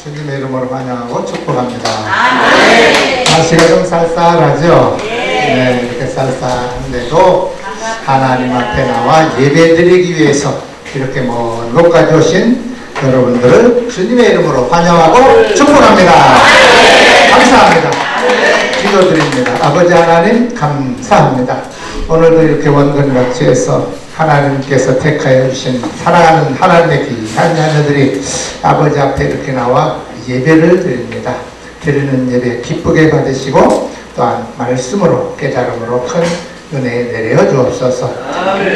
주님의 이름으로 환영하고 축복합니다. 네. 날씨가 좀 쌀쌀하죠? 네, 이렇게 쌀쌀한데도 하나님 앞에 나와 예배드리기 위해서 이렇게 먼 곳까지 오신 여러분들을 주님의 이름으로 환영하고 축복합니다. 감사합니다. 기도드립니다. 아버지 하나님 감사합니다. 오늘도 이렇게 원근같이 해서 하나님께서 택하여 주신 사랑하는 하나님의 귀한 자녀들이 아버지 앞에 이렇게 나와 예배를 드립니다. 드리는 예배 기쁘게 받으시고 또한 말씀으로 깨달음으로 큰 은혜 내려 주옵소서.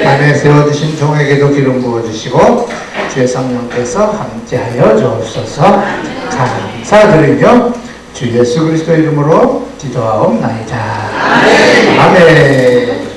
안에 세워주신 종에게도 기름 부어주시고 주의 성령께서 함께하여 주옵소서. 감사드리며 주 예수 그리스도 이름으로 기도하옵나이다. 아멘.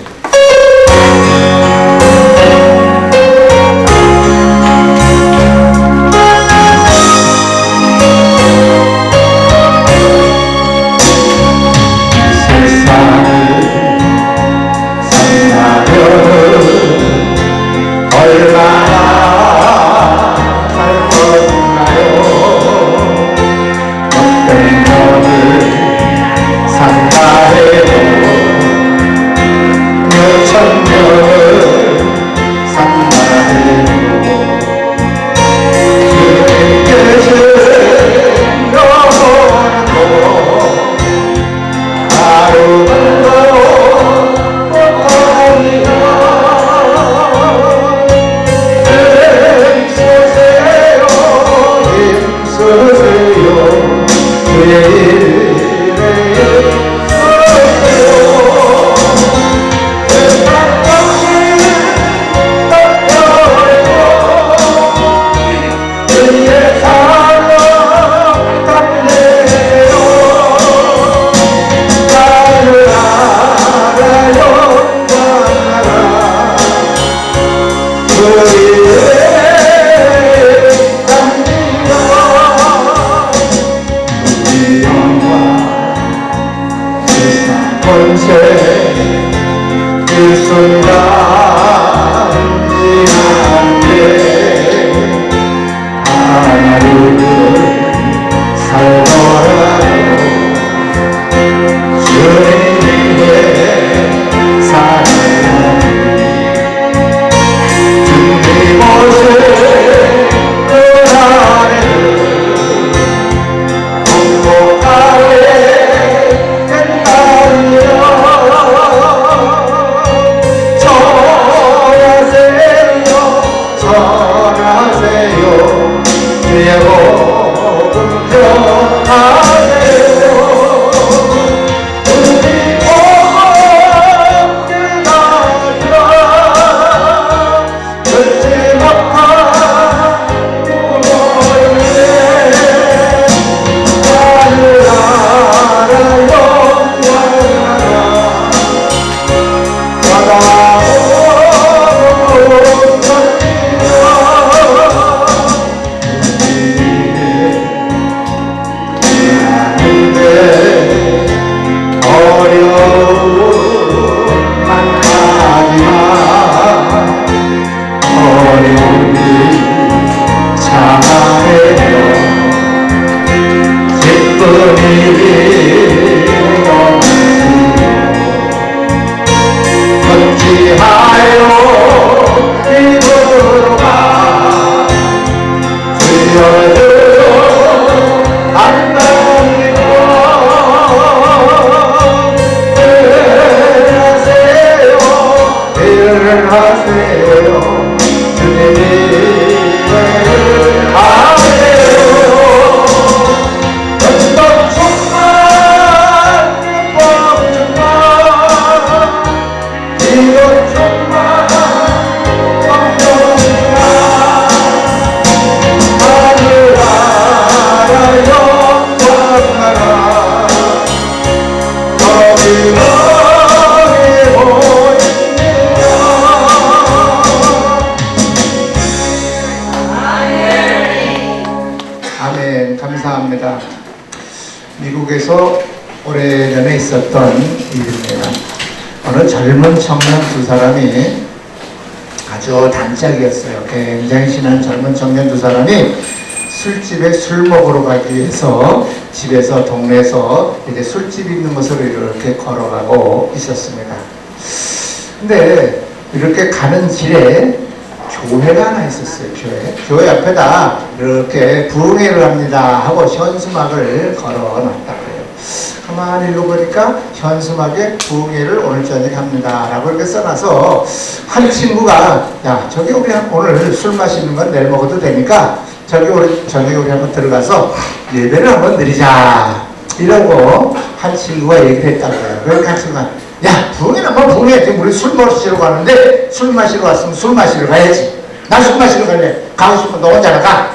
감사합니다. 미국에서 오래전에 있었던 일입니다. 어느 젊은 청년 두 사람이 아주 단짝이었어요. 굉장히 친한 젊은 청년 두 사람이 술집에 술 먹으러 가기 위해서 집에서 동네에서 이제 술집 있는 곳으로 이렇게 걸어가고 있었습니다. 근데 이렇게 가는 길에 교회가 하나 있었어요. 교회 앞에다 이렇게 부흥회를 합니다 하고 현수막을 걸어놨다고요. 가만히 읽어보니까 현수막에 부흥회를 오늘 저녁에 합니다 라고 이렇게 써놔서 한 친구가 야 저기 우리 오늘 술 마시는 건 내일 먹어도 되니까 저기 우리 저녁에 우리 한번 들어가서 예배를 한번 드리자 이러고 한 친구가 얘기를 했다고요. 그러니까 한 친구가 야 부흥회는 뭐 부흥회 지금 우리 술 마시러 가는데 술 마시러 왔으면 술 마시러 가야지. 나 술 마시러 갈래. 가고 싶으면 너 혼자 가.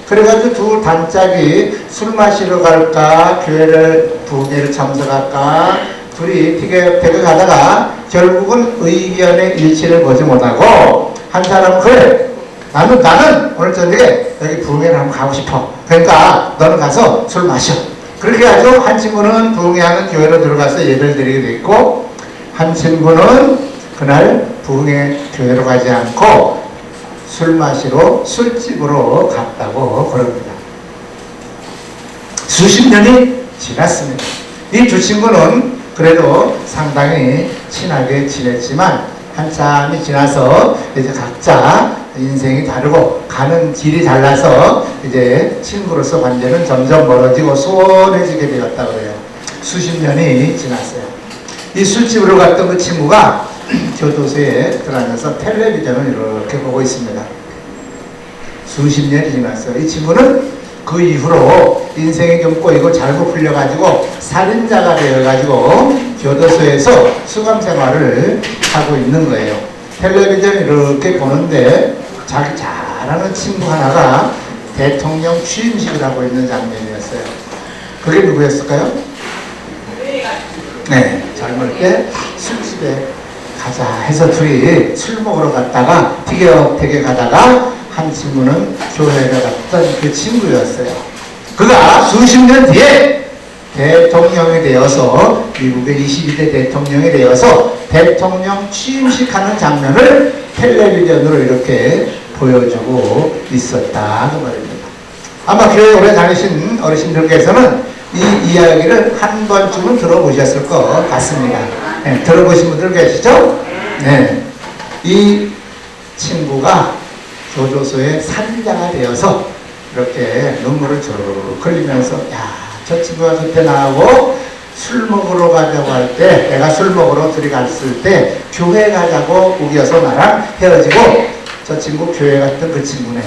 그래가지고 두 단짝이 술 마시러 갈까 교회를 부흥회를 참석할까 둘이 되게 가다가 결국은 의견의 일치를 보지 못하고 한 사람은 그래 나는 오늘 저녁에 여기 부흥회를 한번 가고 싶어. 그러니까 너는 가서 술 마셔. 그렇게 해가지고 한 친구는 부흥회하는 교회로 들어가서 예배를 드리게 됐고 한 친구는 그날 부흥회 교회로 가지 않고 술 마시러 술집으로 갔다고 그럽니다. 수십 년이 지났습니다. 이 두 친구는 그래도 상당히 친하게 지냈지만 한참이 지나서 이제 각자 인생이 다르고 가는 길이 달라서 이제 친구로서 관계는 점점 멀어지고 소원해지게 되었다고 해요. 수십 년이 지났어요. 이 술집으로 갔던 그 친구가 교도소에 들어가면서 텔레비전을 이렇게 보고 있습니다. 수십 년이 지났어요. 이 친구는 그 이후로 인생이 좀 꼬이고 잘못 풀려가지고 살인자가 되어가지고 교도소에서 수감 생활을 하고 있는 거예요. 텔레비전 이렇게 보는데 자기 잘 아는 친구 하나가 대통령 취임식을 하고 있는 장면이었어요. 그게 누구였을까요? 네, 젊을 때 술집에 가자 해서 둘이 술 먹으러 갔다가 티격태격 가다가 한 친구는 교회에 갔던 그 친구였어요. 그가 수십 년 뒤에 대통령이 되어서 미국의 22대 대통령이 되어서 대통령 취임식 하는 장면을 텔레비전으로 이렇게 보여주고 있었다 그 말입니다. 아마 교회 오래 다니신 어르신들께서는 이 이야기를 한 번쯤은 들어보셨을 것 같습니다. 네, 들어보신 분들 계시죠? 네, 이 친구가 교도소에 살인자가 되어서 이렇게 눈물을 주르륵 흘리면서 야 저 친구가 그때 나하고 술 먹으러 가자고 할 때 내가 술 먹으러 둘이 갔을 때 교회 가자고 우겨서 나랑 헤어지고 저 친구 교회 갔던 그 친구네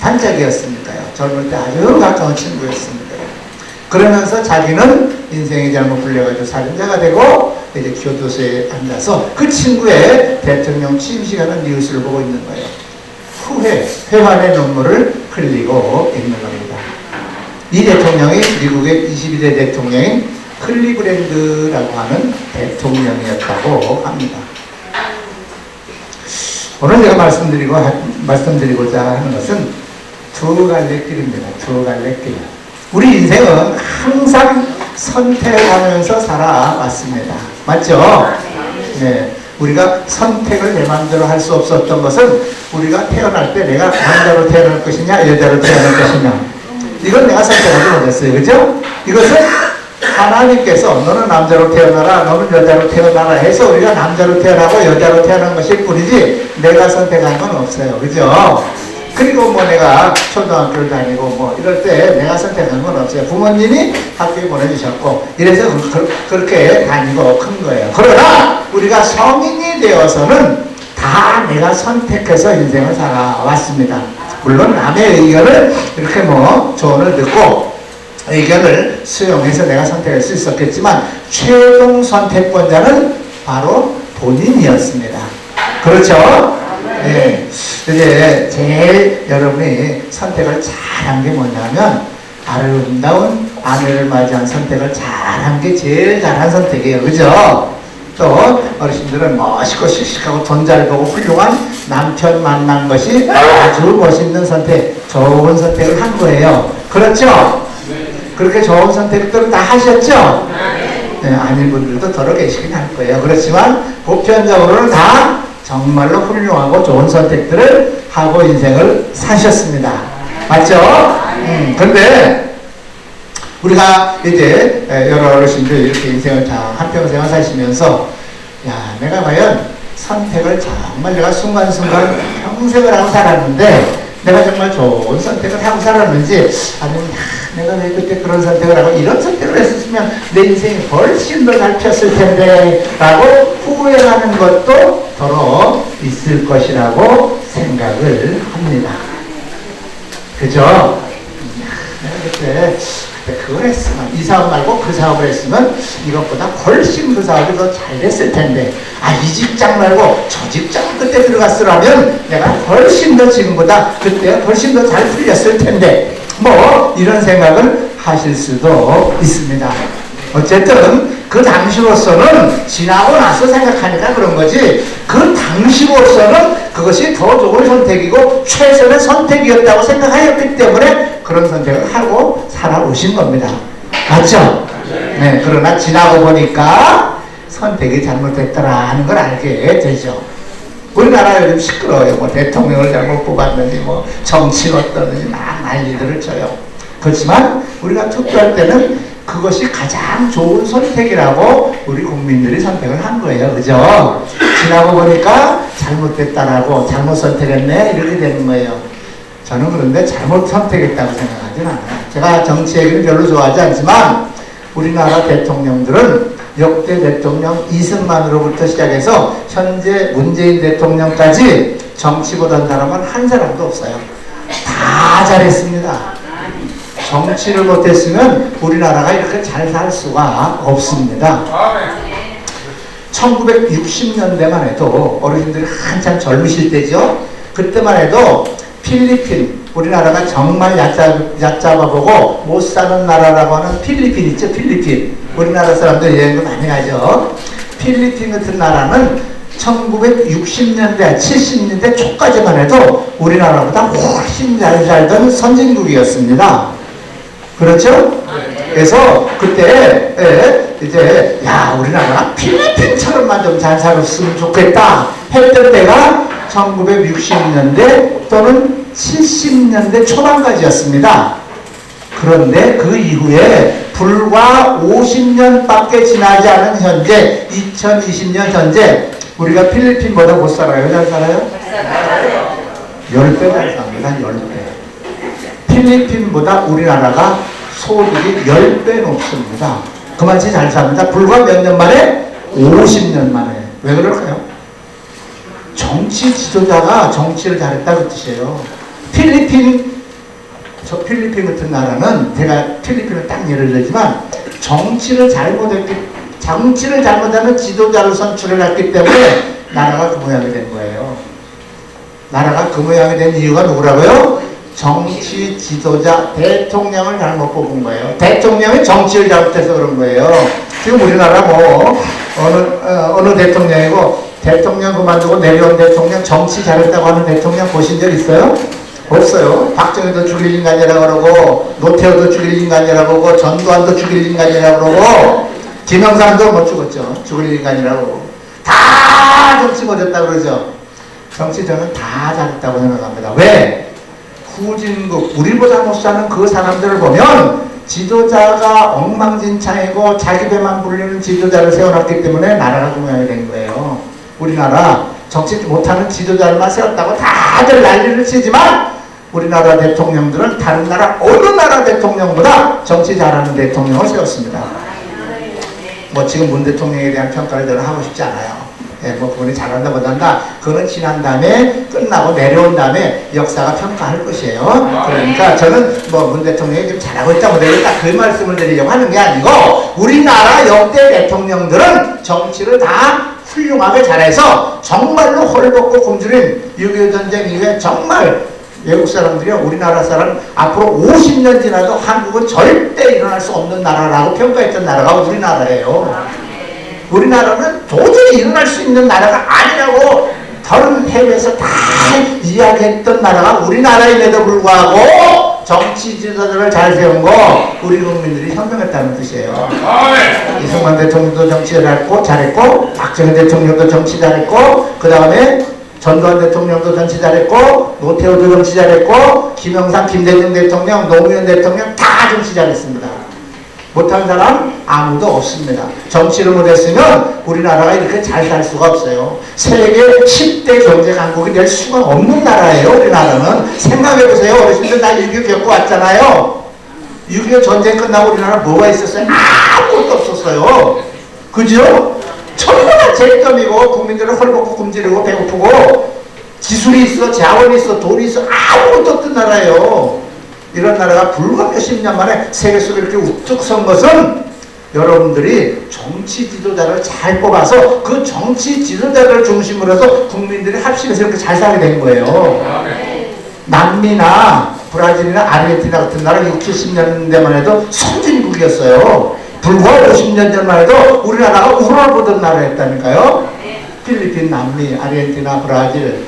단짝이었으니까요. 젊을 때 아주 가까운 친구였습니다. 그러면서 자기는 인생이 잘못 풀려가지고 살인자가 되고 이제 교도소에 앉아서 그 친구의 대통령 취임식하는 뉴스를 보고 있는 거예요. 후회, 회환의 눈물을 흘리고 있는 겁니다. 이 대통령이 미국의 22대 대통령인 클리브랜드라고 하는 대통령이었다고 합니다. 오늘 제가 말씀드리고자 하는 것은 두 갈래 길입니다. 두 갈래 길. 우리 인생은 항상 선택하면서 살아왔습니다. 맞죠? 네. 우리가 선택을 내 마음대로 할 수 없었던 것은 우리가 태어날 때 내가 남자로 태어날 것이냐 여자로 태어날 것이냐 이건 내가 선택하지 못했어요. 그죠? 이것은 하나님께서 너는 남자로 태어나라 너는 여자로 태어나라 해서 우리가 남자로 태어나고 여자로 태어난 것일 뿐이지 내가 선택한 건 없어요. 그죠? 그리고 뭐 내가 초등학교를 다니고 뭐 이럴 때 내가 선택한 건 없어요. 부모님이 학교에 보내주셨고 이래서 그렇게 다니고 큰 거예요. 그러나 우리가 성인이 되어서는 다 내가 선택해서 인생을 살아왔습니다. 물론 남의 의견을 이렇게 뭐 조언을 듣고 의견을 수용해서 내가 선택할 수 있었겠지만 최종 선택권자는 바로 본인이었습니다. 그렇죠? 네. 이제 제일 여러분이 선택을 잘한 게 뭐냐면 아름다운 아내를 맞이한 선택을 잘한 게 제일 잘한 선택이에요. 그죠? 또 어르신들은 멋있고 씩씩하고 돈 잘 벌고 훌륭한 남편 만난 것이 아주 멋있는 선택, 좋은 선택을 한 거예요. 그렇죠? 그렇게 좋은 선택들을 다 하셨죠? 네, 아닌 분들도 더러 계시긴 할 거예요. 그렇지만 보편적으로는 다 정말로 훌륭하고 좋은 선택들을 하고 인생을 사셨습니다. 맞죠? 그런데 우리가 이제 여러 어르신들 이렇게 인생을 다 한평생을 사시면서 야, 내가 과연 선택을 정말 내가 순간순간 평생을 하고 살았는데 내가 정말 좋은 선택을 하고 살았는지 아니면 내가 왜 그때 그런 선택을 하고 이런 선택을 했었으면 내 인생이 훨씬 더 잘 폈을 텐데 라고 후회하는 것도 더러 있을 것이라고 생각을 합니다. 그죠? 내가 그때 그걸 했으면 이 사업 말고 그 사업을 했으면 이것보다 훨씬 그 사업이 더 잘 됐을 텐데 이 직장 말고 저 직장 그때 들어갔으라면 내가 훨씬 더 지금보다 그때 훨씬 더 잘 풀렸을 텐데 뭐 이런 생각을 하실 수도 있습니다. 어쨌든 그 당시로서는 지나고 나서 생각하니까 그런 거지 그 당시로서는 그것이 더 좋은 선택이고 최선의 선택이었다고 생각하였기 때문에 그런 선택을 하고 살아오신 겁니다. 맞죠? 네, 그러나 지나고 보니까 선택이 잘못됐더라 하는 걸 알게 되죠. 우리나라 요즘 시끄러워요. 뭐 대통령을 잘못 뽑았는지 뭐 정치가 어떠는지 막 난리들을 쳐요. 그렇지만 우리가 투표할 때는 그것이 가장 좋은 선택이라고 우리 국민들이 선택을 한 거예요. 그죠? 지나고 보니까 잘못됐다라고 잘못 선택했네 이렇게 되는 거예요. 저는 그런데 잘못 선택했다고 생각하진 않아요. 제가 정치 얘기는 별로 좋아하지 않지만 우리나라 대통령들은 역대 대통령 이승만으로부터 시작해서 현재 문재인 대통령까지 정치 보던 사람은 한 사람도 없어요. 다 잘했습니다. 정치를 못했으면 우리나라가 이렇게 잘 살 수가 없습니다. 1960년대만 해도 어르신들이 한참 젊으실 때죠. 그때만 해도 필리핀, 우리나라가 정말 얕잡아보고 못 사는 나라라고 하는 필리핀 있죠. 필리핀. 우리나라 사람들 여행도 많이 가죠. 필리핀 같은 나라는 1960년대, 70년대 초까지만 해도 우리나라보다 훨씬 잘 살던 선진국이었습니다. 그렇죠? 그래서 그때 이제 우리나라가 필리핀처럼만 좀 잘 살았으면 좋겠다 했던 때가 1960년대 또는 70년대 초반까지였습니다. 그런데 그 이후에 불과 50년밖에 지나지 않은 현재 2020년 현재 우리가 필리핀보다 못 살아요? 잘 살아요? 10배 잘 삽니다. 10배. 필리핀보다 우리나라가 소득이 10배 높습니다. 그만치 잘 삽니다. 불과 몇 년 만에? 50년 만에. 왜 그럴까요? 정치 지도자가 정치를 잘했다는 뜻이에요. 필리핀 같은 나라는 제가 필리핀을 딱 예를 들지만 정치를 잘못하는 지도자를 선출을 했기 때문에 나라가 그 모양이 된 거예요. 나라가 그 모양이 된 이유가 누구라고요? 정치 지도자 대통령을 잘못 뽑은 거예요. 대통령이 정치를 잘못해서 그런 거예요. 지금 우리나라 뭐 어느 대통령이고 대통령 그만두고 내려온 대통령 정치 잘했다고 하는 대통령 보신 적 있어요? 없어요. 박정희도 죽일 인간이라고 그러고 노태우도 죽일 인간이라고 그러고 전두환도 죽일 인간이라고 그러고 김영삼도 못 죽었죠. 죽일 인간이라고 그러고 다 정치 못했다고 그러죠. 정치 저는 다 잘했다고 생각합니다. 왜? 후진국 우리보다 못 사는 그 사람들을 보면 지도자가 엉망진창이고 자기 배만 불리는 지도자를 세워놨기 때문에 나라가 그 모양이 된 거예요. 우리나라 정치 못하는 지도자를만 세웠다고 다들 난리를 치지만 우리나라 대통령들은 다른 나라 어느 나라 대통령보다 정치 잘하는 대통령을 세웠습니다. 뭐 지금 문 대통령에 대한 평가를 저는 하고 싶지 않아요. 뭐 그분이 잘한다 못한다 그거는 지난 다음에 끝나고 내려온 다음에 역사가 평가할 것이에요. 그러니까 저는 뭐 문 대통령이 지금 잘하고 있다 못하고 딱 그 말씀을 드리려고 하는 게 아니고 우리나라 역대 대통령들은 정치를 다 훌륭하게 잘해서 정말로 헐벗고 굶주린 6.25 전쟁 이후에 정말 외국 사람들이 우리나라 사람 앞으로 50년 지나도 한국은 절대 일어날 수 없는 나라라고 평가했던 나라가 우리나라예요. 우리나라는 도저히 일어날 수 있는 나라가 아니라고 다른 해외에서 다 이야기했던 나라가 우리나라임에도 불구하고 정치 지도자를 잘 세운 거 우리 국민들이 현명했다는 뜻이에요. 이승만 대통령도 정치 잘했고 박정희 대통령도 정치 잘했고 그 다음에 전두환 대통령도 정치 잘했고, 노태우도 정치 잘했고, 김영삼, 김대중 대통령, 노무현 대통령 다 정치 잘했습니다. 못한 사람 아무도 없습니다. 정치를 못했으면 우리나라가 이렇게 잘 살 수가 없어요. 세계 10대 경제 강국이 될 수가 없는 나라예요. 우리나라는. 생각해보세요. 어르신들 나 6.25 겪고 왔잖아요. 6.25 전쟁 끝나고 우리나라 뭐가 있었어요? 아무것도 없었어요. 그죠? 천하가 제점이고 국민들은 헐벗고 굶주리고 배고프고 기술이 있어, 자원이 있어, 돈이 있어 아무것도 없던 나라예요. 이런 나라가 불과 몇십 년 만에 세계 속에 이렇게 우뚝 선 것은 여러분들이 정치 지도자를 잘 뽑아서 그 정치 지도자를 중심으로 해서 국민들이 합심해서 이렇게 잘 살게 된 거예요. 남미나 브라질이나 아르헨티나 같은 나라 60, 70년대만 해도 선진국이었어요. 불과 50년 전만 해도 우리나라가 우러러 보던 나라였다니까요. 필리핀, 남미, 아르헨티나, 브라질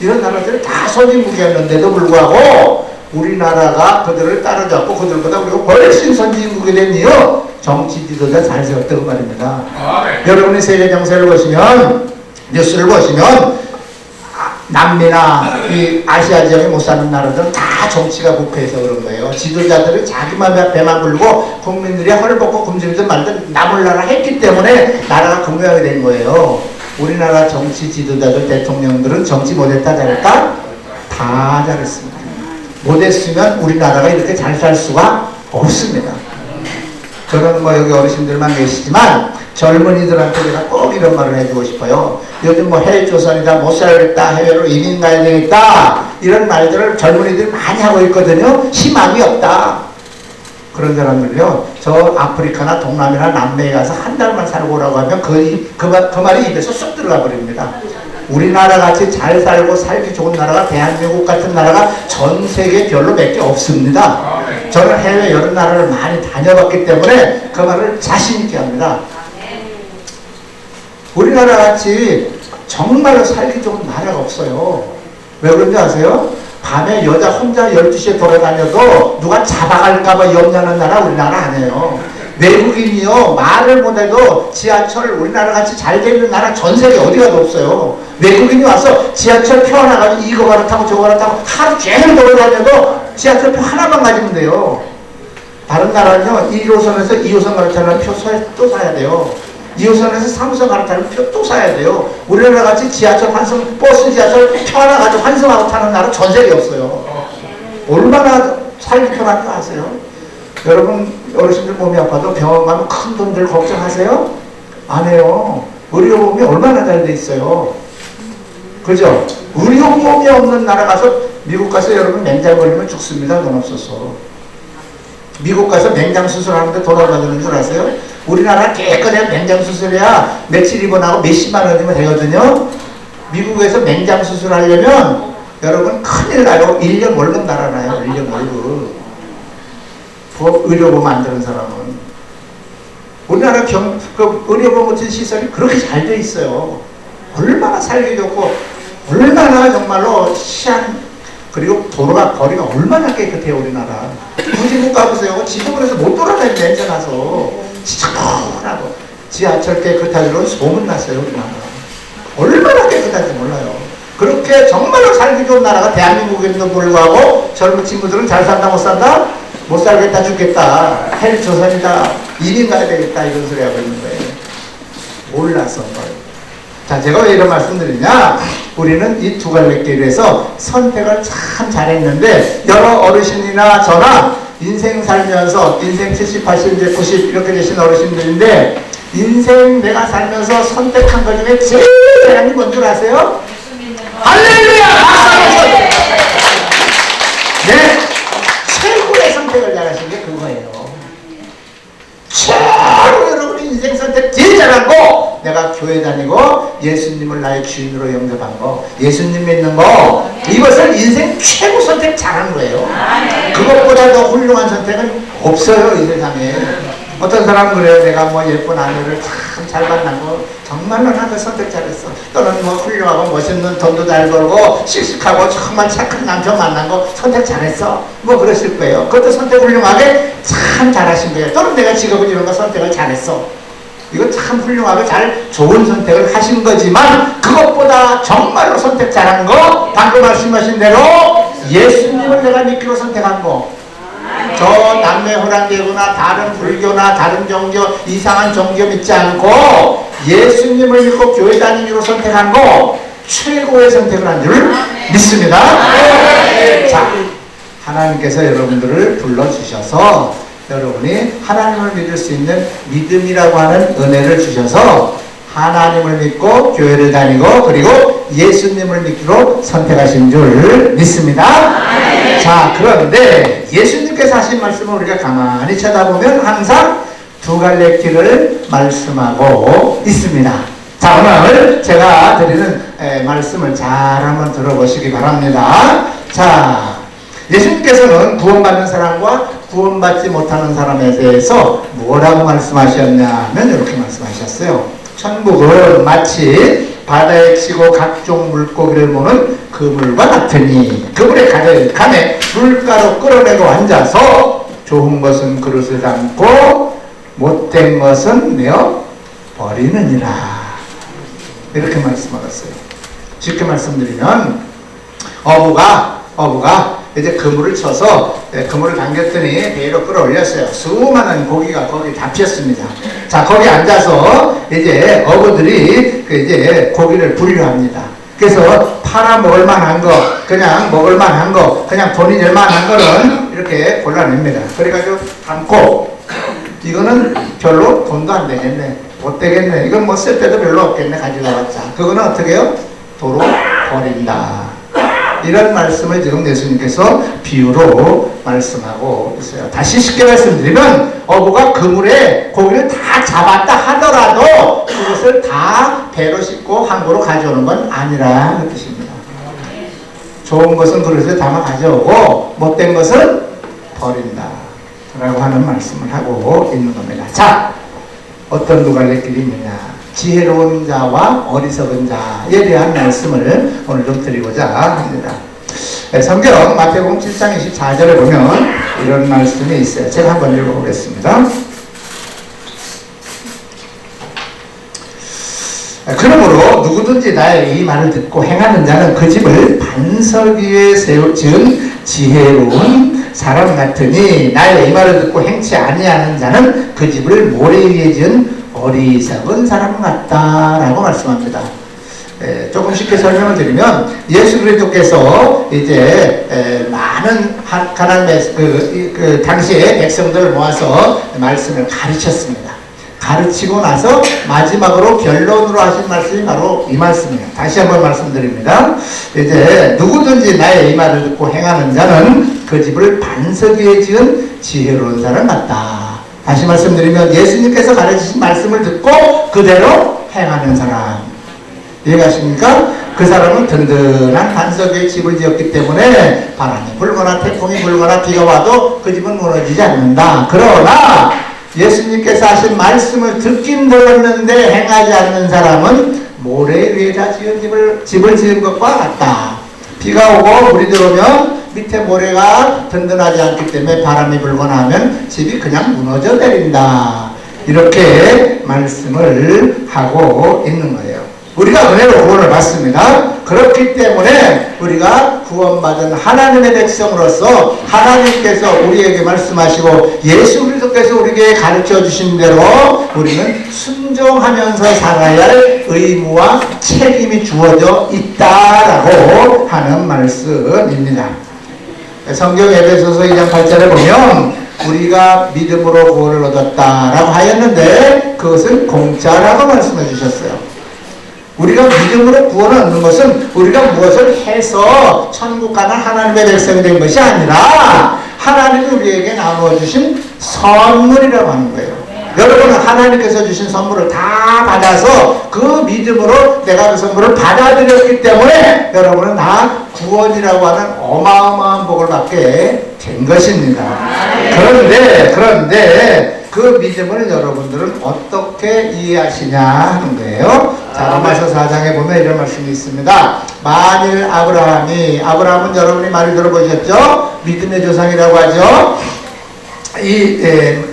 이런 나라들이 다 선진국이었는데도 불구하고 우리나라가 그들을 따라잡고 그들보다 우리가 훨씬 선진국이 된 이유 정치 지도자 잘 세웠다고 말입니다. 여러분이 세계 정세를 보시면 뉴스를 보시면 남미나 이 아시아 지역에 못 사는 나라들은 다 정치가 부패해서 그런 거예요. 지도자들은 자기만 배만 불고 국민들이 헐벗고 굶주리든 말든 남을 나라 했기 때문에 나라가 그 모양이 된 거예요. 우리나라 정치 지도자들 대통령들은 정치 못했다 잘했다? 다 잘했습니다. 못했으면 우리나라가 이렇게 잘 살 수가 없습니다. 저는 뭐 여기 어르신들만 계시지만 젊은이들한테 제가 꼭 이런 말을 해주고 싶어요. 요즘 뭐 해외조선이다, 못 살겠다, 해외로 이민 가야 되겠다 이런 말들을 젊은이들이 많이 하고 있거든요. 희망이 없다. 그런 사람들요, 저 아프리카나 동남아나 남미에 가서 한 달만 살고 오라고 하면 그 말이 입에서 쏙 들어가 버립니다. 우리나라 같이 잘 살고 살기 좋은 나라가 대한민국 같은 나라가 전 세계 별로 몇 개 없습니다. 저는 해외 여러 나라를 많이 다녀봤기 때문에 그 말을 자신있게 합니다. 우리나라 같이 정말로 살기 좋은 나라가 없어요. 왜 그런지 아세요? 밤에 여자 혼자 12시에 돌아다녀도 누가 잡아갈까봐 염려하는 나라 우리나라 아니에요. 외국인이요 말을 못해도 지하철 우리나라 같이 잘 되는 나라 전 세계 어디 가도 없어요. 외국인이 와서 지하철 표 하나 가지고 이거 갈아타고 저거 갈아타고 하루 종일 돌아다녀도 지하철 표 하나만 가지면 돼요. 다른 나라는요 1호선에서 2호선 갈아타는 표 또 사야 돼요. 2호선에서 3호선 갈아타는 표 또 사야 돼요. 우리나라 같이 지하철 환승 버스 지하철 표 하나 가지고 환승하고 타는 나라 전 세계 없어요. 얼마나 살기 편한지 아세요? 여러분 어르신들 몸이 아파도 병원 가면 큰 돈들 걱정하세요? 안 해요. 의료보험이 얼마나 잘 돼 있어요. 그죠? 의료보험이 없는 나라 가서 미국 가서 여러분 맹장 걸리면 죽습니다. 돈 없어서. 미국 가서 맹장 수술하는데 돈 얼마 드는 줄 아세요? 우리나라 깨끗한 맹장 수술이야 며칠 입원하고 몇십만 원이면 되거든요. 미국에서 맹장 수술하려면 여러분 큰일 나요. 1년 월급 날아나요. 1년 월급. 의료보험 안 되는 사람은. 우리나라 의료보험 같은 시설이 그렇게 잘 돼 있어요. 얼마나 살기 좋고 얼마나 정말로 그리고 도로가 거리가 얼마나 깨끗해요. 우리나라 후진국 가보세요. 지도에서 못 돌아다니는 냄새 나서 지저분하고 지하철 깨끗하기로 소문났어요. 우리나라 얼마나 깨끗한지 몰라요. 그렇게 정말로 살기 좋은 나라가 대한민국에도 불구하고 젊은 친구들은 잘 산다 못 산다? 못 살겠다 죽겠다 헬조선이다 이민 가야 되겠다 이런 소리 하고 있는 거예요. 몰라서. 자, 제가 왜 이런 말씀 드리냐, 우리는 이 두 갈래 길에서 선택을 참 잘했는데 여러 어르신이나 저나 인생 살면서 인생 70, 80, 이제 90 이렇게 되신 어르신들인데 인생 내가 살면서 선택한 것 중에 제일 잘한 게 뭔 줄 아세요? 할렐루야! 네, 최고의 선택을 잘하신 게 그거예요. 최고 여러분이 인생 선택 제일 잘한 거, 내가 교회 다니고 예수님을 나의 주인으로 영접한 거, 예수님 믿는 거, 이것을 인생 최고 선택 잘한 거예요. 그것보다 더 훌륭한 선택은 없어요 이 세상에. 어떤 사람은 그래요. 내가 뭐 예쁜 아내를 참 잘 만난 거 정말로 나도 선택 잘했어. 또는 뭐 훌륭하고 멋있는 돈도 잘 벌고 씩씩하고 정말 착한 남편 만난 거 선택 잘했어. 뭐 그러실 거예요. 그것도 선택 훌륭하게 참 잘하신 거예요. 또는 내가 직업은 이런 거 선택을 잘했어. 이거 참 훌륭하고 잘 좋은 선택을 하신 거지만 그것보다 정말로 선택 잘한 거 방금 말씀하신 대로 예수님을 내가 믿기로 선택한 거. 저 남매 호랑개구나 다른 불교나 다른 종교 이상한 종교 믿지 않고 예수님을 믿고 교회 다니기로 선택한 거 최고의 선택을 한 줄 믿습니다. 자, 하나님께서 여러분들을 불러주셔서 여러분이 하나님을 믿을 수 있는 믿음이라고 하는 은혜를 주셔서 하나님을 믿고 교회를 다니고 그리고 예수님을 믿기로 선택하신 줄 믿습니다. 자, 그런데 예수님께서 하신 말씀을 우리가 가만히 쳐다보면 항상 두 갈래 길을 말씀하고 있습니다. 자, 오늘 제가 드리는 말씀을 잘 한번 들어보시기 바랍니다. 자, 예수님께서는 구원받는 사람과 구원받지 못하는 사람에 대해서 뭐라고 말씀하셨냐면 이렇게 말씀하셨어요. 천국은 마치 바다에 치고 각종 물고기를 모는 그물과 같으니 그물에 가득함에 물가로 끌어내고 앉아서 좋은 것은 그릇에 담고 못된 것은 내어 버리느니라. 이렇게 말씀하셨어요. 쉽게 말씀드리면 어부가 이제 그물을 쳐서 그물을 당겼더니 배로 끌어올렸어요. 수많은 고기가 거기 잡혔습니다. 자, 거기 앉아서 이제 어부들이 이제 고기를 분류합니다. 그래서 팔아 먹을 만한 거, 그냥 먹을 만한 거, 그냥 돈이 될 만한 거는 이렇게 골라냅니다. 그래가지고 담고 이거는 별로 돈도 안 되겠네, 못 되겠네, 이건 뭐 쓸 데도 별로 없겠네, 가져가봤자. 그거는 어떻게 해요? 도로 버린다. 이런 말씀을 지금 예수님께서 비유로 말씀하고 있어요. 다시 쉽게 말씀드리면 어부가 그물에 고기를 다 잡았다 하더라도 그것을 다 배로 싣고 항구로 가져오는 건 아니라는 뜻입니다. 좋은 것은 그릇에 담아 가져오고 못된 것은 버린다 라고 하는 말씀을 하고 있는 겁니다. 자, 어떤 두 갈래 길이 있느냐, 지혜로운 자와 어리석은 자에 대한 말씀을 오늘 좀 드리고자 합니다. 성경 마태복음 7장 24절에 보면 이런 말씀이 있어요. 제가 한번 읽어보겠습니다. 그러므로 누구든지 나의 이 말을 듣고 행하는 자는 그 집을 반석 위에 지은 지혜로운 사람 같으니 나의 이 말을 듣고 행치 아니하는 자는 그 집을 모래 위에 지은 어리석은 사람 같다라고 말씀합니다. 조금 쉽게 설명을 드리면 예수 그리스도께서 이제 많은 가나안 그 당시에 백성들을 모아서 말씀을 가르쳤습니다. 가르치고 나서 마지막으로 결론으로 하신 말씀이 바로 이 말씀이에요. 다시 한번 말씀드립니다. 이제 누구든지 나의 이 말을 듣고 행하는 자는 그 집을 반석 위에 지은 지혜로운 사람 같다. 다시 말씀드리면 예수님께서 가르치신 말씀을 듣고 그대로 행하는 사람, 이해가십니까? 그 사람은 든든한 반석 위에 집을 지었기 때문에 바람이 불거나 태풍이 불거나 비가 와도 그 집은 무너지지 않는다. 그러나 예수님께서 하신 말씀을 듣긴 들었는데 행하지 않는 사람은 모래 위에다 지은 집을 지은 것과 같다. 비가 오고 물이 들어오면 밑에 모래가 든든하지 않기 때문에 바람이 불거나 하면 집이 그냥 무너져 내린다. 이렇게 말씀을 하고 있는 거예요. 우리가 은혜로 구원을 받습니다. 그렇기 때문에 우리가 구원받은 하나님의 백성으로서 하나님께서 우리에게 말씀하시고 예수 그리스도께서 우리에게 가르쳐 주신 대로 우리는 순종하면서 살아야 할 의무와 책임이 주어져 있다라고 하는 말씀입니다. 성경 에베소서 2장 8절에 보면 우리가 믿음으로 구원을 얻었다라고 하였는데 그것은 공짜라고 말씀해 주셨어요. 우리가 믿음으로 구원을 얻는 것은 우리가 무엇을 해서 천국 가는 하나님의 백성이 된 것이 아니라 하나님이 우리에게 나누어 주신 선물이라고 하는 거예요. 여러분은 하나님께서 주신 선물을 다 받아서 그 믿음으로 내가 그 선물을 받아들였기 때문에 여러분은 다 구원이라고 하는 어마어마한 복을 받게 된 것입니다. 그런데 그 믿음을 여러분들은 어떻게 이해하시냐 하는 거예요. 자, 로마서 4장에 보면 이런 말씀이 있습니다. 만일 아브라함은 여러분이 많이 들어보셨죠? 믿음의 조상이라고 하죠.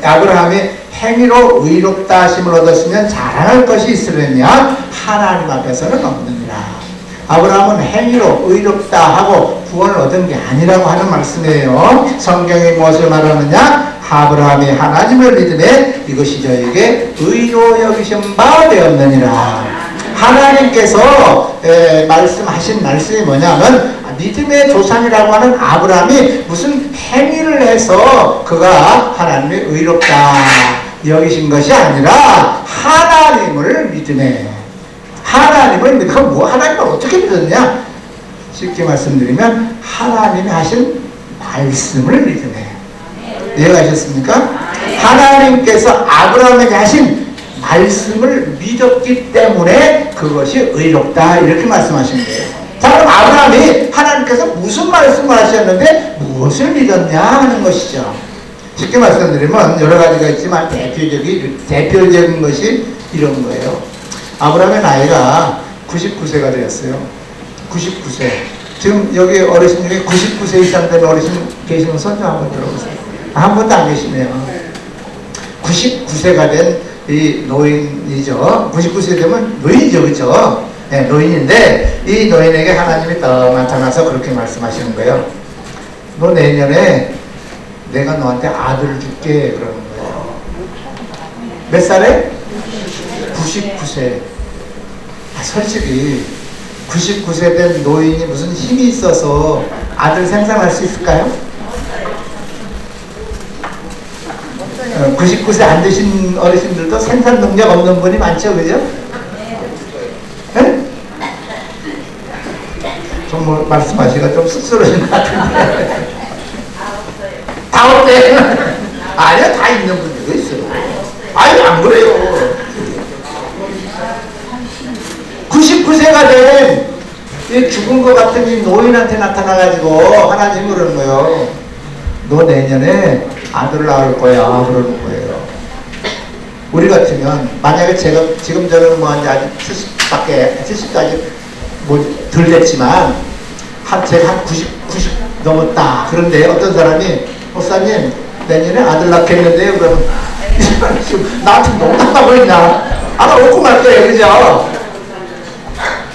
아브라함이 행위로 의롭다 하심을 얻었으면 자랑할 것이 있으려냐 하나님 앞에서는 없느니라. 아브라함은 행위로 의롭다 하고 구원을 얻은 게 아니라고 하는 말씀이에요. 성경이 무엇을 말하느냐? 아브라함이 하나님을 믿음에 이것이 저에게 의로 여기신 바 되었느니라. 하나님께서 말씀하신 말씀이 뭐냐면 믿음의 조상이라고 하는 아브라함이 무슨 행위를 해서 그가 하나님의 의롭다 여기신 것이 아니라 하나님을 믿음에 하나님을 믿고 뭐 하나님을 어떻게 믿었냐? 쉽게 말씀드리면 하나님이 하신 말씀을 믿음에 이해가셨습니까? 하나님께서 아브라함에게 하신 말씀을 믿었기 때문에 그것이 의롭다 이렇게 말씀하신 거예요. 자, 그럼 아브라함이 하나님께서 무슨 말씀을 하셨는데 무엇을 믿었냐 하는 것이죠. 쉽게 말씀드리면 여러 가지가 있지만 대표적인 것이 이런 거예요. 아브라함의 나이가 99세가 되었어요. 99세. 지금 여기 어르신 중에 99세 이상 된 어르신 계시면 손 좀 한번 들어보세요. 한 분도 안 계시네요. 99세가 된 이 노인이죠. 99세 되면 노인이죠, 그렇죠? 네, 노인인데 이 노인에게 하나님이 더 나타나서 그렇게 말씀하시는 거예요. 너 내년에 내가 너한테 아들을 줄게 그러는 거예요. 몇 살에? 99세. 솔직히 99세 된 노인이 무슨 힘이 있어서 아들 생산할 수 있을까요? 99세 안 되신 어르신들도 생산 능력 없는 분이 많죠, 그죠? 네? 정말 말씀하시기가 좀 쑥스러우신 것 같은데. 다 없대. 아니요, 다 있는 분들도 있어요. 아니, 안 그래요. 99세가 된 이 죽은 것 같은 이 노인한테 나타나가지고 하나님이 그러는 거예요. 너 내년에 아들을 낳을 거야 그러는 거예요. 우리 같으면 만약에 제가 지금 저는 뭐 아직 70까지 뭐 덜 됐지만 제가 한 90 넘었다. 그런데 어떤 사람이 목사님 내년에 아들 낳겠는데요 그러면 이 사람이 지금 나한테 농담하고 있나? 아마 웃고 말 거예요, 그죠?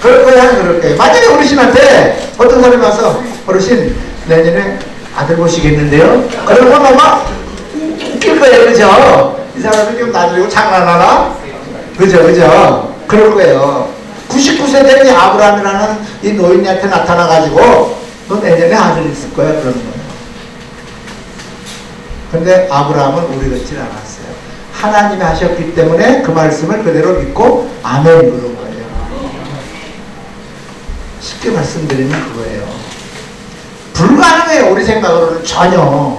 그럴 거야, 그럴 거예요. 만약에 어르신한테 어떤 사람이 와서 어르신 내년에 아들 보시겠는데요? 그러면 아마 웃길 거예요, 그죠? 이 사람이 좀 나중에 장난하나? 그죠? 그럴 거예요. 99세 된 이 아브라함이라는 이 노인한테 나타나가지고 너 내년에 아들 있을 거야, 그러는 거예요. 근데 아브라함은 우리 같진 않았어요. 하나님이 하셨기 때문에 그 말씀을 그대로 믿고 아멘 그런 거예요. 쉽게 말씀드리면 그거예요. 불가능해요, 우리 생각으로는 전혀.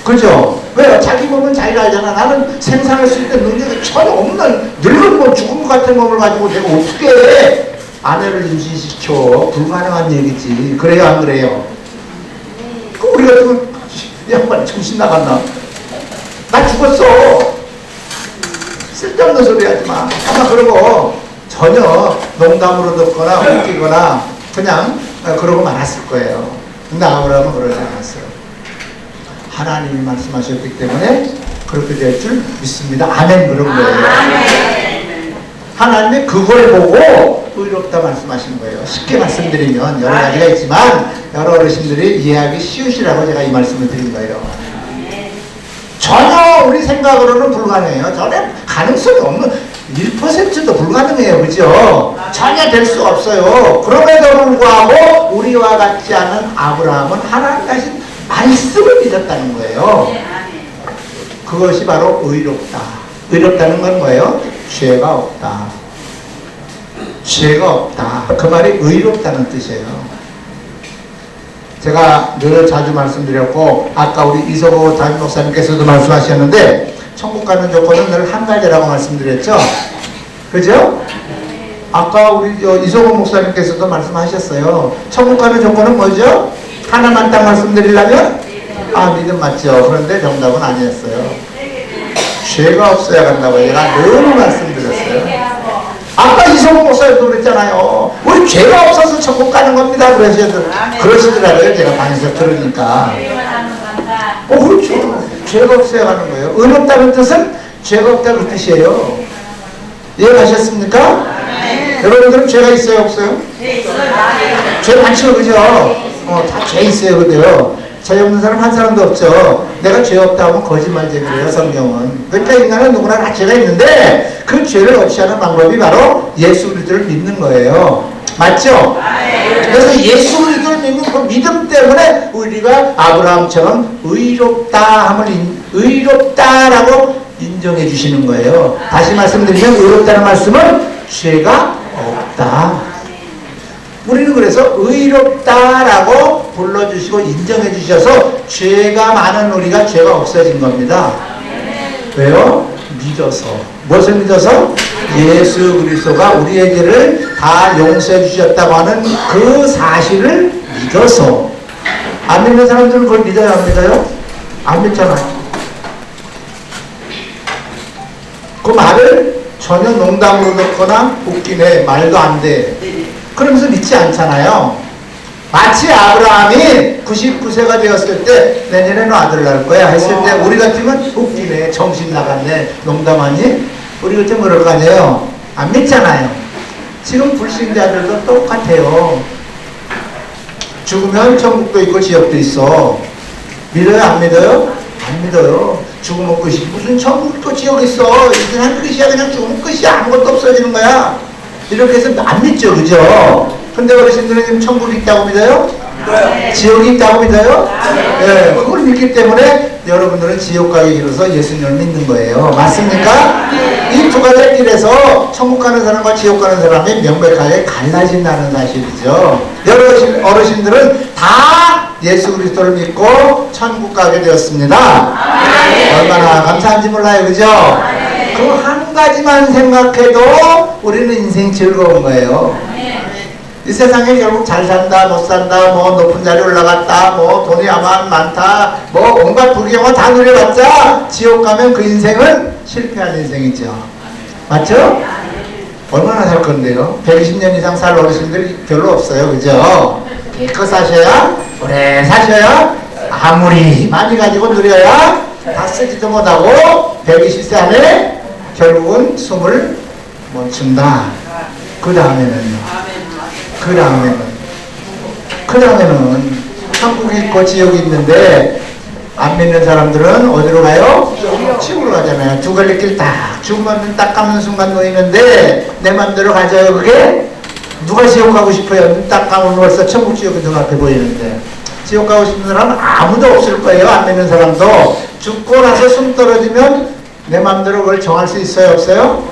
그죠? 왜요? 자기 몸은 자기가 알잖아. 나는 생산할 수 있는 능력이 전혀 없는 늙은 몸, 죽은 것 같은 몸을 가지고 내가 어떻게 아내를 임신시켜? 불가능한 얘기지. 그래요, 안 그래요? 우리 같으면 이 양반이 정신 나갔나? 나 죽었어. 쓸데없는 소리 하지 마. 아마 그러고 전혀 농담으로 듣거나 웃기거나 그냥 그러고 말았을 거예요. 근데 아브라함은 그러지 않았어요. 하나님이 말씀하셨기 때문에 그렇게 될 줄 믿습니다. 아멘 그런 거예요. 하나님이 그걸 보고 의롭다 말씀하신 거예요. 쉽게 말씀드리면 여러 가지가 있지만 여러 어르신들이 이해하기 쉬우시라고 제가 이 말씀을 드린 거예요. 전혀 우리 생각으로는 불가능해요. 전혀 가능성이 없는 1%도 불가능해요. 그죠? 전혀 될 수 없어요. 그럼에도 불구하고 우리와 같지 않은 아브라함은 하나님 하신 말씀을 믿었다는 거예요. 그것이 바로 의롭다. 의롭다는 건 뭐예요? 죄가 없다. 죄가 없다. 그 말이 의롭다는 뜻이에요. 제가 늘 자주 말씀드렸고 아까 우리 이서보 담임 목사님께서도 말씀하셨는데 천국 가는 조건은 늘 한 가지라고 말씀드렸죠. 그죠? 아까 우리 이서보 목사님께서도 말씀하셨어요. 천국 가는 조건은 뭐죠? 하나만 딱 말씀드리려면 믿음 맞죠. 그런데 정답은 아니었어요. 죄가 없어야 간다고 제가 늘 말씀드렸어요. 아까 이성호 목사님도 그랬잖아요. 우리 죄가 없어서 천국 가는 겁니다. 그러시더라고요. 제가 방에서 들으니까. 그렇죠. 죄가 없어야 가는 거예요. 의롭다는 뜻은 죄가 없다 그 뜻이에요. 이해가셨습니까? 여러분들은 죄가 있어요 없어요? 죄 많죠 그죠? 다 죄 있어요 그래요. 죄 없는 사람 한 사람도 없죠. 내가 죄 없다 하면 거짓말쟁이래요 성경은. 그러니까 인간은 누구나 다 죄가 있는데 그 죄를 없애하는 방법이 바로 예수 그리스도를 믿는 거예요. 맞죠? 그래서 예수 그리스도를 믿는 그 믿음 때문에 우리가 아브라함처럼 의롭다 하면 의롭다라고 인정해 주시는 거예요. 다시 말씀드리면 의롭다는 말씀은 죄가 없다. 우리는 그래서 의롭다라고 불러주시고 인정해 주셔서 죄가 많은 우리가 죄가 없어진 겁니다. 왜요? 믿어서. 무엇을 믿어서? 예수 그리스도가 우리의 죄를 다 용서해 주셨다고 하는 그 사실을 믿어서. 안 믿는 사람들은 그걸 믿어요 안 믿어요? 안 믿잖아요. 그 말을 전혀 농담으로 듣거나 웃기네 말도 안 돼. 그러면서 믿지 않잖아요. 마치 아브라함이 99세가 되었을 때 내년에 너 아들 낳을 거야 했을 때 우리 같으면 웃기네 정신 나갔네 농담하니? 우리 같으면 그럴 거 아니에요. 안 믿잖아요. 지금 불신자들도 똑같아요. 죽으면 천국도 있고 지옥도 있어. 믿어요 안 믿어요? 안 믿어요. 죽으면 끝이 무슨 천국도 지옥 있어. 이젠 한 끝이야. 그냥 죽으면 끝이야. 아무것도 없어지는 거야. 이렇게 해서 안 믿죠 그죠? 근데 어르신들은 지금 천국이 있다고 믿어요? 네. 지옥이 있다고 믿어요? 네. 그걸 믿기 때문에 여러분들은 지옥 가기 싫어서 예수님을 믿는 거예요. 맞습니까? 이 두 가지 길에서 천국 가는 사람과 지옥 가는 사람이 명백하게 갈라진다는 사실이죠. 여러 어르신들은 다 예수 그리스도를 믿고 천국 가게 되었습니다. 얼마나 감사한지 몰라요 그죠? 그 한 가지만 생각해도 우리는 인생 즐거운 거예요. 이 세상에 결국 잘 산다 못 산다 뭐 높은 자리 올라갔다 뭐 돈이 아마 많다 뭐 온갖 부귀영화 다 누려봤자 지옥 가면 그 인생은 실패한 인생이죠. 맞죠? 얼마나 살 건데요? 120년 이상 살 어르신들이 별로 없어요 그죠? 깨끗 사셔야 오래 사셔야 아무리 많이 가지고 누려야 다 쓰지도 못하고 120세 안에 결국은 숨을 못 춘다. 그 다음에는 천국이 있고 지옥이 있는데 안 믿는 사람들은 어디로 가요? 지옥으로 가잖아요. 두 갈래길 딱 주머니 딱 감는 순간 놓이는데 내 맘대로 가져요. 그게 누가 지옥 가고 싶어요? 눈 딱 감으면 벌써 천국 지옥이 눈앞에 보이는데 지옥 가고 싶은 사람은 아무도 없을 거예요. 안 믿는 사람도. 죽고 나서 숨 떨어지면 내 맘대로 그걸 정할 수 있어요? 없어요?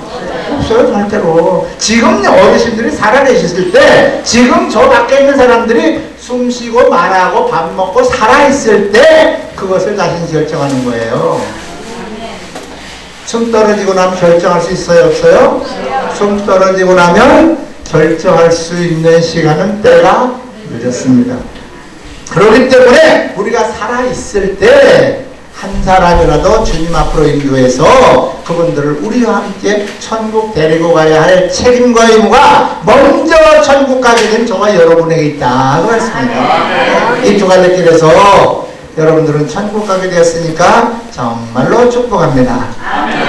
없어요 절대로. 지금 어르신들이 살아계셨을 때 지금 저 밖에 있는 사람들이 숨 쉬고 말하고 밥 먹고 살아있을 때 그것을 자신이 결정하는 거예요. 숨 떨어지고 나면 결정할 수 있어요? 없어요? 숨 떨어지고 나면 결정할 수 있는 시간은 때가 늦었습니다. 그렇기 때문에 우리가 살아있을 때 한 사람이라도 주님 앞으로 인도해서 그분들을 우리와 함께 천국 데리고 가야 할 책임과 의무가 먼저 천국 가게 된 저와 여러분에게 있다. 그 말씀입니다. 이 두 갈래 길에서 여러분들은 천국 가게 되었으니까 정말로 축복합니다.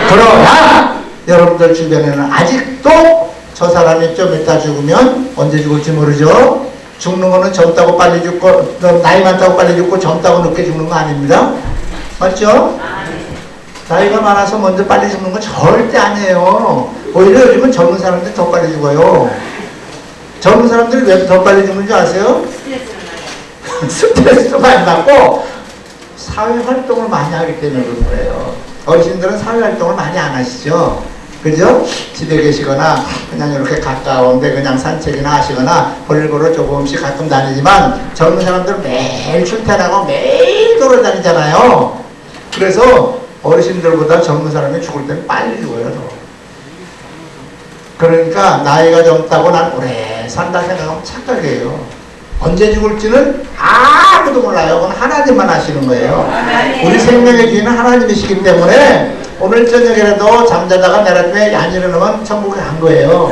그러나 여러분들 주변에는 아직도 저 사람이 좀 이따 죽으면 언제 죽을지 모르죠. 죽는 거는 젊다고 빨리 죽고 나이 많다고 빨리 죽고 젊다고 늦게 죽는 거 아닙니다. 맞죠? 나이가 많아서 먼저 빨리 죽는 건 절대 아니에요. 오히려 요즘은 젊은 사람들이 더 빨리 죽어요. 젊은 사람들이 왜 더 빨리 죽는 줄 아세요? 스트레스도 많이 받고 사회활동을 많이 하기 때문에 그런 거예요. 어르신들은 사회활동을 많이 안 하시죠? 그죠? 집에 계시거나 그냥 이렇게 가까운데 그냥 산책이나 하시거나 볼일보러 조금씩 가끔 다니지만 젊은 사람들은 매일 출퇴하고 매일 돌아다니잖아요. 그래서 어르신들보다 젊은 사람이 죽을 때는 빨리 죽어요. 더. 그러니까 나이가 젊다고 난 오래 산다 생각하면 착각이에요. 언제 죽을지는 아무도 몰라요. 그건 하나님만 아시는 거예요. 우리 생명의 주인은 하나님이시기 때문에 오늘 저녁에라도 잠자다가 내일 아침에 안 일어나면 천국에 간 거예요.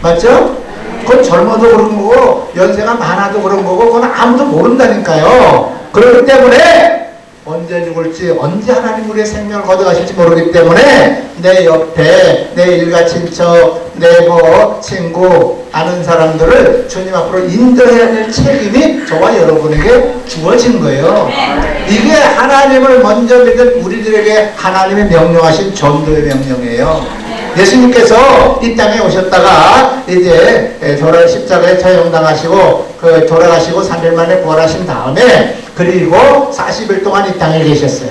맞죠? 그건 젊어도 그런 거고 연세가 많아도 그런 거고 그건 아무도 모른다니까요. 그렇기 때문에 언제 죽을지, 언제 하나님 우리의 생명을 거둬가실지 모르기 때문에 내 옆에 내 일가 친척, 내 친구, 아는 사람들을 주님 앞으로 인도해야 될 책임이 저와 여러분에게 주어진 거예요. 이게 하나님을 먼저 믿은 우리들에게 하나님의 명령하신 전도의 명령이에요. 예수님께서 이 땅에 오셨다가 이제 십자가에 처형당하시고 돌아가시고 3일 만에 부활하신 다음에 그리고 40일 동안 이 땅에 계셨어요.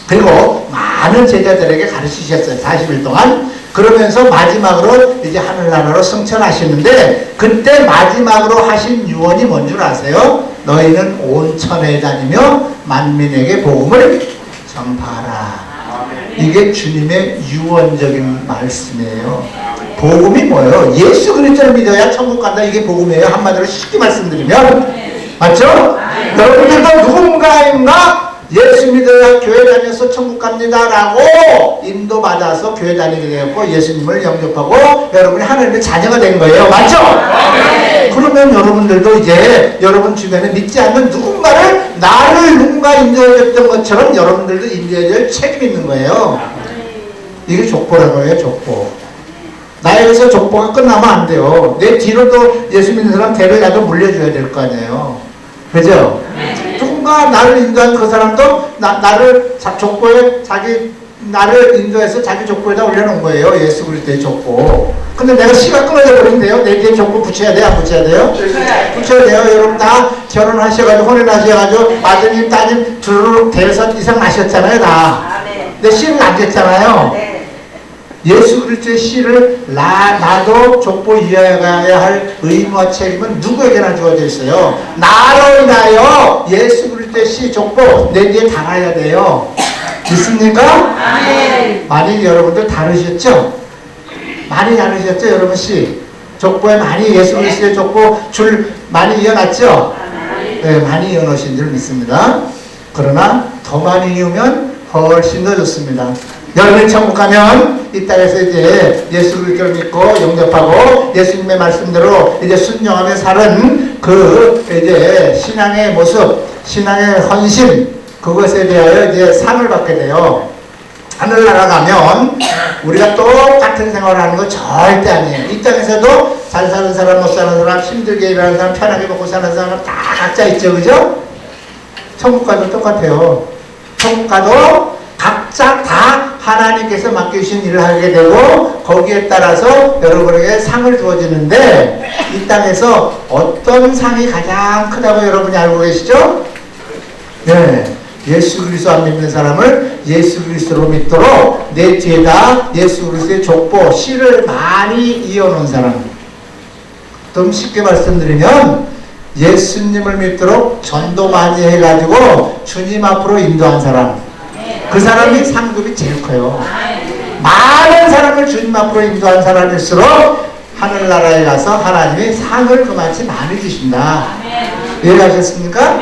그리고 많은 제자들에게 가르치셨어요. 40일 동안. 그러면서 마지막으로 이제 하늘나라로 승천하시는데 그때 마지막으로 하신 유언이 뭔 줄 아세요? 너희는 온 천에 다니며 만민에게 복음을 전파하라. 이게 주님의 유언적인 말씀이에요. 복음이 뭐예요? 예수 그리스도를 믿어야 천국 간다. 이게 복음이에요. 한마디로 쉽게 말씀드리면. 맞죠? 여러분들도 누군가인가 예수 믿어야 교회 다녀서 천국 갑니다 라고 인도받아서 교회 다니게 되었고 예수님을 영접하고 여러분이 하나님의 자녀가 된 거예요. 맞죠? 그러면 여러분들도 이제 여러분 주변에 믿지 않는 누군가를 나를 누군가 인도해줬던 것처럼 여러분들도 인도해야 될 책임이 있는 거예요. 이게 족보라고 해요. 족보. 나에게서 족보가 끝나면 안 돼요. 내 뒤로도 예수 믿는 사람 대를 나도 물려줘야 될 거 아니에요. 그죠? 누군가 나를 인도한 그 사람도 나를 족보에 나를 인도해서 자기 족보에다 올려놓은 거예요. 예수 그리스도의 족보. 근데 내가 시가 끊어져 버린대요. 내 뒤에 족보 붙여야 돼요? 안 붙여야 돼요? 붙여야 돼요. 여러분 다 결혼하셔가지고 혼인하셔가지고 아드님 따님 두루룩 대여섯 이상 나셨잖아요. 다. 근데 씨를 안 댔잖아요. 예수 그리스도의 씨를 나도 족보 이해해야 할 의무와 책임은 누구에게나 주어져 있어요. 나로 인하여 예수 그리스도의 씨 족보 내 뒤에 달아야 돼요. 믿습니까? 많이 여러분들 다르셨죠? 많이 다르셨죠? 여러분 씨 족보에 많이 예수 그리스도의 족보 줄 많이 이어놨죠? 네, 많이 이어놓으신 줄 믿습니다. 그러나 더 많이 이으면 훨씬 더 좋습니다. 여러분이 천국 가면 이 땅에서 이제 예수 그리스도를 믿고 영접하고 예수님의 말씀대로 이제 순종하며 사는 그 이제 신앙의 모습, 신앙의 헌신 그것에 대하여 이제 상을 받게 돼요. 하늘나라 가면 우리가 똑같은 생활을 하는 거 절대 아니에요. 이 땅에서도 잘 사는 사람, 못 사는 사람, 힘들게 일하는 사람, 편하게 먹고 사는 사람 다 각자 있죠, 그죠? 천국 가도 똑같아요. 천국 가도 각자 다 하나님께서 맡겨주신 일을 하게 되고 거기에 따라서 여러분에게 상을 주어지는데 이 땅에서 어떤 상이 가장 크다고 여러분이 알고 계시죠? 네, 예수 그리스도 안 믿는 사람을 예수 그리스도로 믿도록 내 뒤에다 예수 그리스도의 족보, 씨를 많이 이어놓은 사람. 좀 쉽게 말씀드리면 예수님을 믿도록 전도 많이 해가지고 주님 앞으로 인도한 사람. 그 사람이 상급이 제일 커요. 많은 사람을 주님 앞으로 인도한 사람일수록 하늘나라에 가서 하나님이 상을 그만치 많이 주신다. 이해하셨습니까?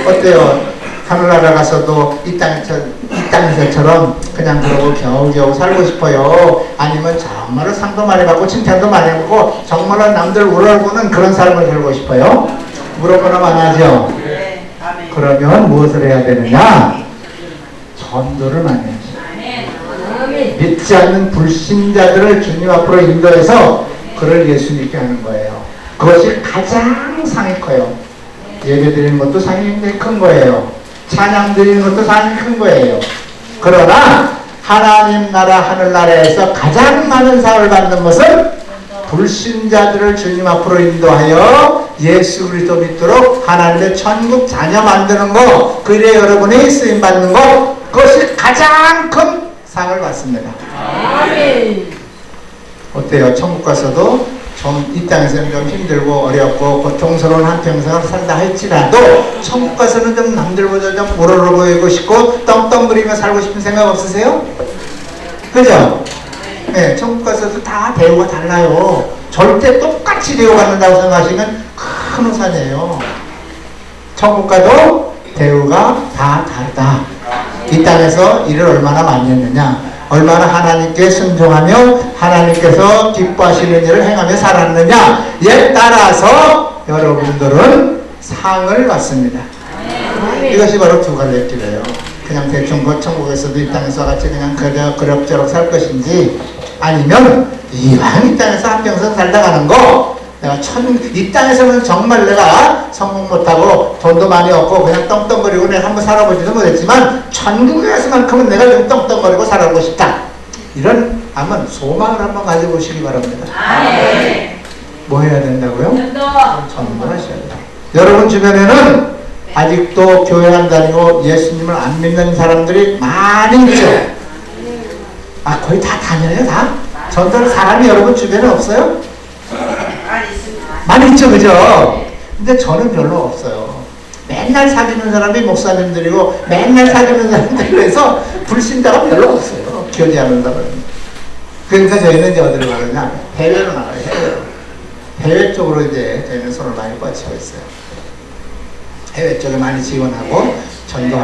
어때요? 하늘나라 가서도 이 땅에서처럼 그냥 그러고 겨우겨우 살고 싶어요? 아니면 정말로 상도 많이 받고 칭찬도 많이 받고 정말로 남들 우러보는 그런 삶을 살고 싶어요? 물어보나 마나죠? 그러면 무엇을 해야 되느냐? 전도를 많이 하죠. 믿지 않는 불신자들을 주님 앞으로 인도해서 그를 예수 믿게 하는 거예요. 그것이 가장 상이 커요. 예배 드리는 것도 상이 굉장히 큰 거예요. 찬양 드리는 것도 상이 큰 거예요. 그러나 하나님 나라 하늘나라에서 가장 많은 상을 받는 것은 불신자들을 주님 앞으로 인도하여 예수 그리스도 믿도록 하나님의 천국 자녀 만드는 것, 그래 여러분이 쓰임 받는 것, 그것이 가장 큰 상을 받습니다. 어때요? 천국 가서도 좀 이 땅에서는 좀 힘들고 어렵고 고통스러운 한평생을 산다 할지라도 천국 가서는 좀 남들보다 좀 우러러 보이고 싶고 떵떵거리며 살고 싶은 생각 없으세요? 그죠? 네, 천국 가서도 다 대우가 달라요. 절대 똑같이 대우받는다고 생각하시면 큰 오산이에요. 천국 가도 대우가 다 다르다. 이 땅에서 일을 얼마나 많이 했느냐, 얼마나 하나님께 순종하며 하나님께서 기뻐하시는 일을 행하며 살았느냐에 따라서 여러분들은 상을 받습니다. 이것이 바로 두 갈래 길이에요. 그냥 대충 뭐 천국에서도 이 땅에서 같이 그냥 그럭저럭 살 것인지, 아니면 이왕 이 땅에서 한평생 살다 가는 거, 내가 이 땅에서는 정말 내가 성공 못하고 돈도 많이 없고 그냥 떵떵거리고 내가 한번 살아보지도 못했지만 천국에 가서만큼은 내가 좀 떵떵거리고 살아보고 싶다. 이런 한번 소망을 한번 가져보시기 바랍니다. 뭐 해야 된다고요? 전도하셔야 돼요. 여러분 주변에는 아직도 교회 안 다니고 예수님을 안 믿는 사람들이 많이 있죠. 거의 다 다녀요, 다? 전도하는 사람이 여러분 주변에 없어요? 많이 있죠, 그죠? 근데 저는 별로 없어요. 맨날 사귀는 사람이 목사님들이고 맨날 사귀는 사람들이 해서 불신자가 별로 없어요. 교제하는 사람은. 그러니까 저희는 이제 어디로 가느냐? 해외로 나가요, 해외로. 해외 쪽으로 이제 저희는 손을 많이 뻗치고 있어요. 해외 쪽에 많이 지원하고,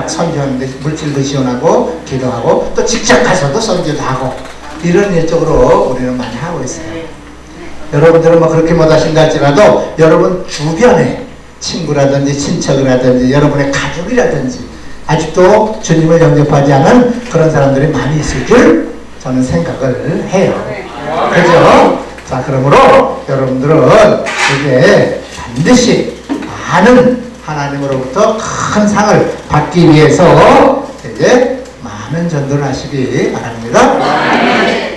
선교하는데 물질도 지원하고, 기도하고, 또 직접 가서도 선교도 하고, 이런 일 쪽으로 우리는 많이 하고 있어요. 여러분들은 뭐 그렇게 못하신다 할지라도, 여러분 주변에 친구라든지 친척이라든지 여러분의 가족이라든지 아직도 주님을 영접하지 않은 그런 사람들이 많이 있을 줄 저는 생각을 해요. 그죠? 자, 그러므로 여러분들은 이제 반드시 많은 하나님으로부터 큰 상을 받기 위해서 이제 많은 전도를 하시기 바랍니다.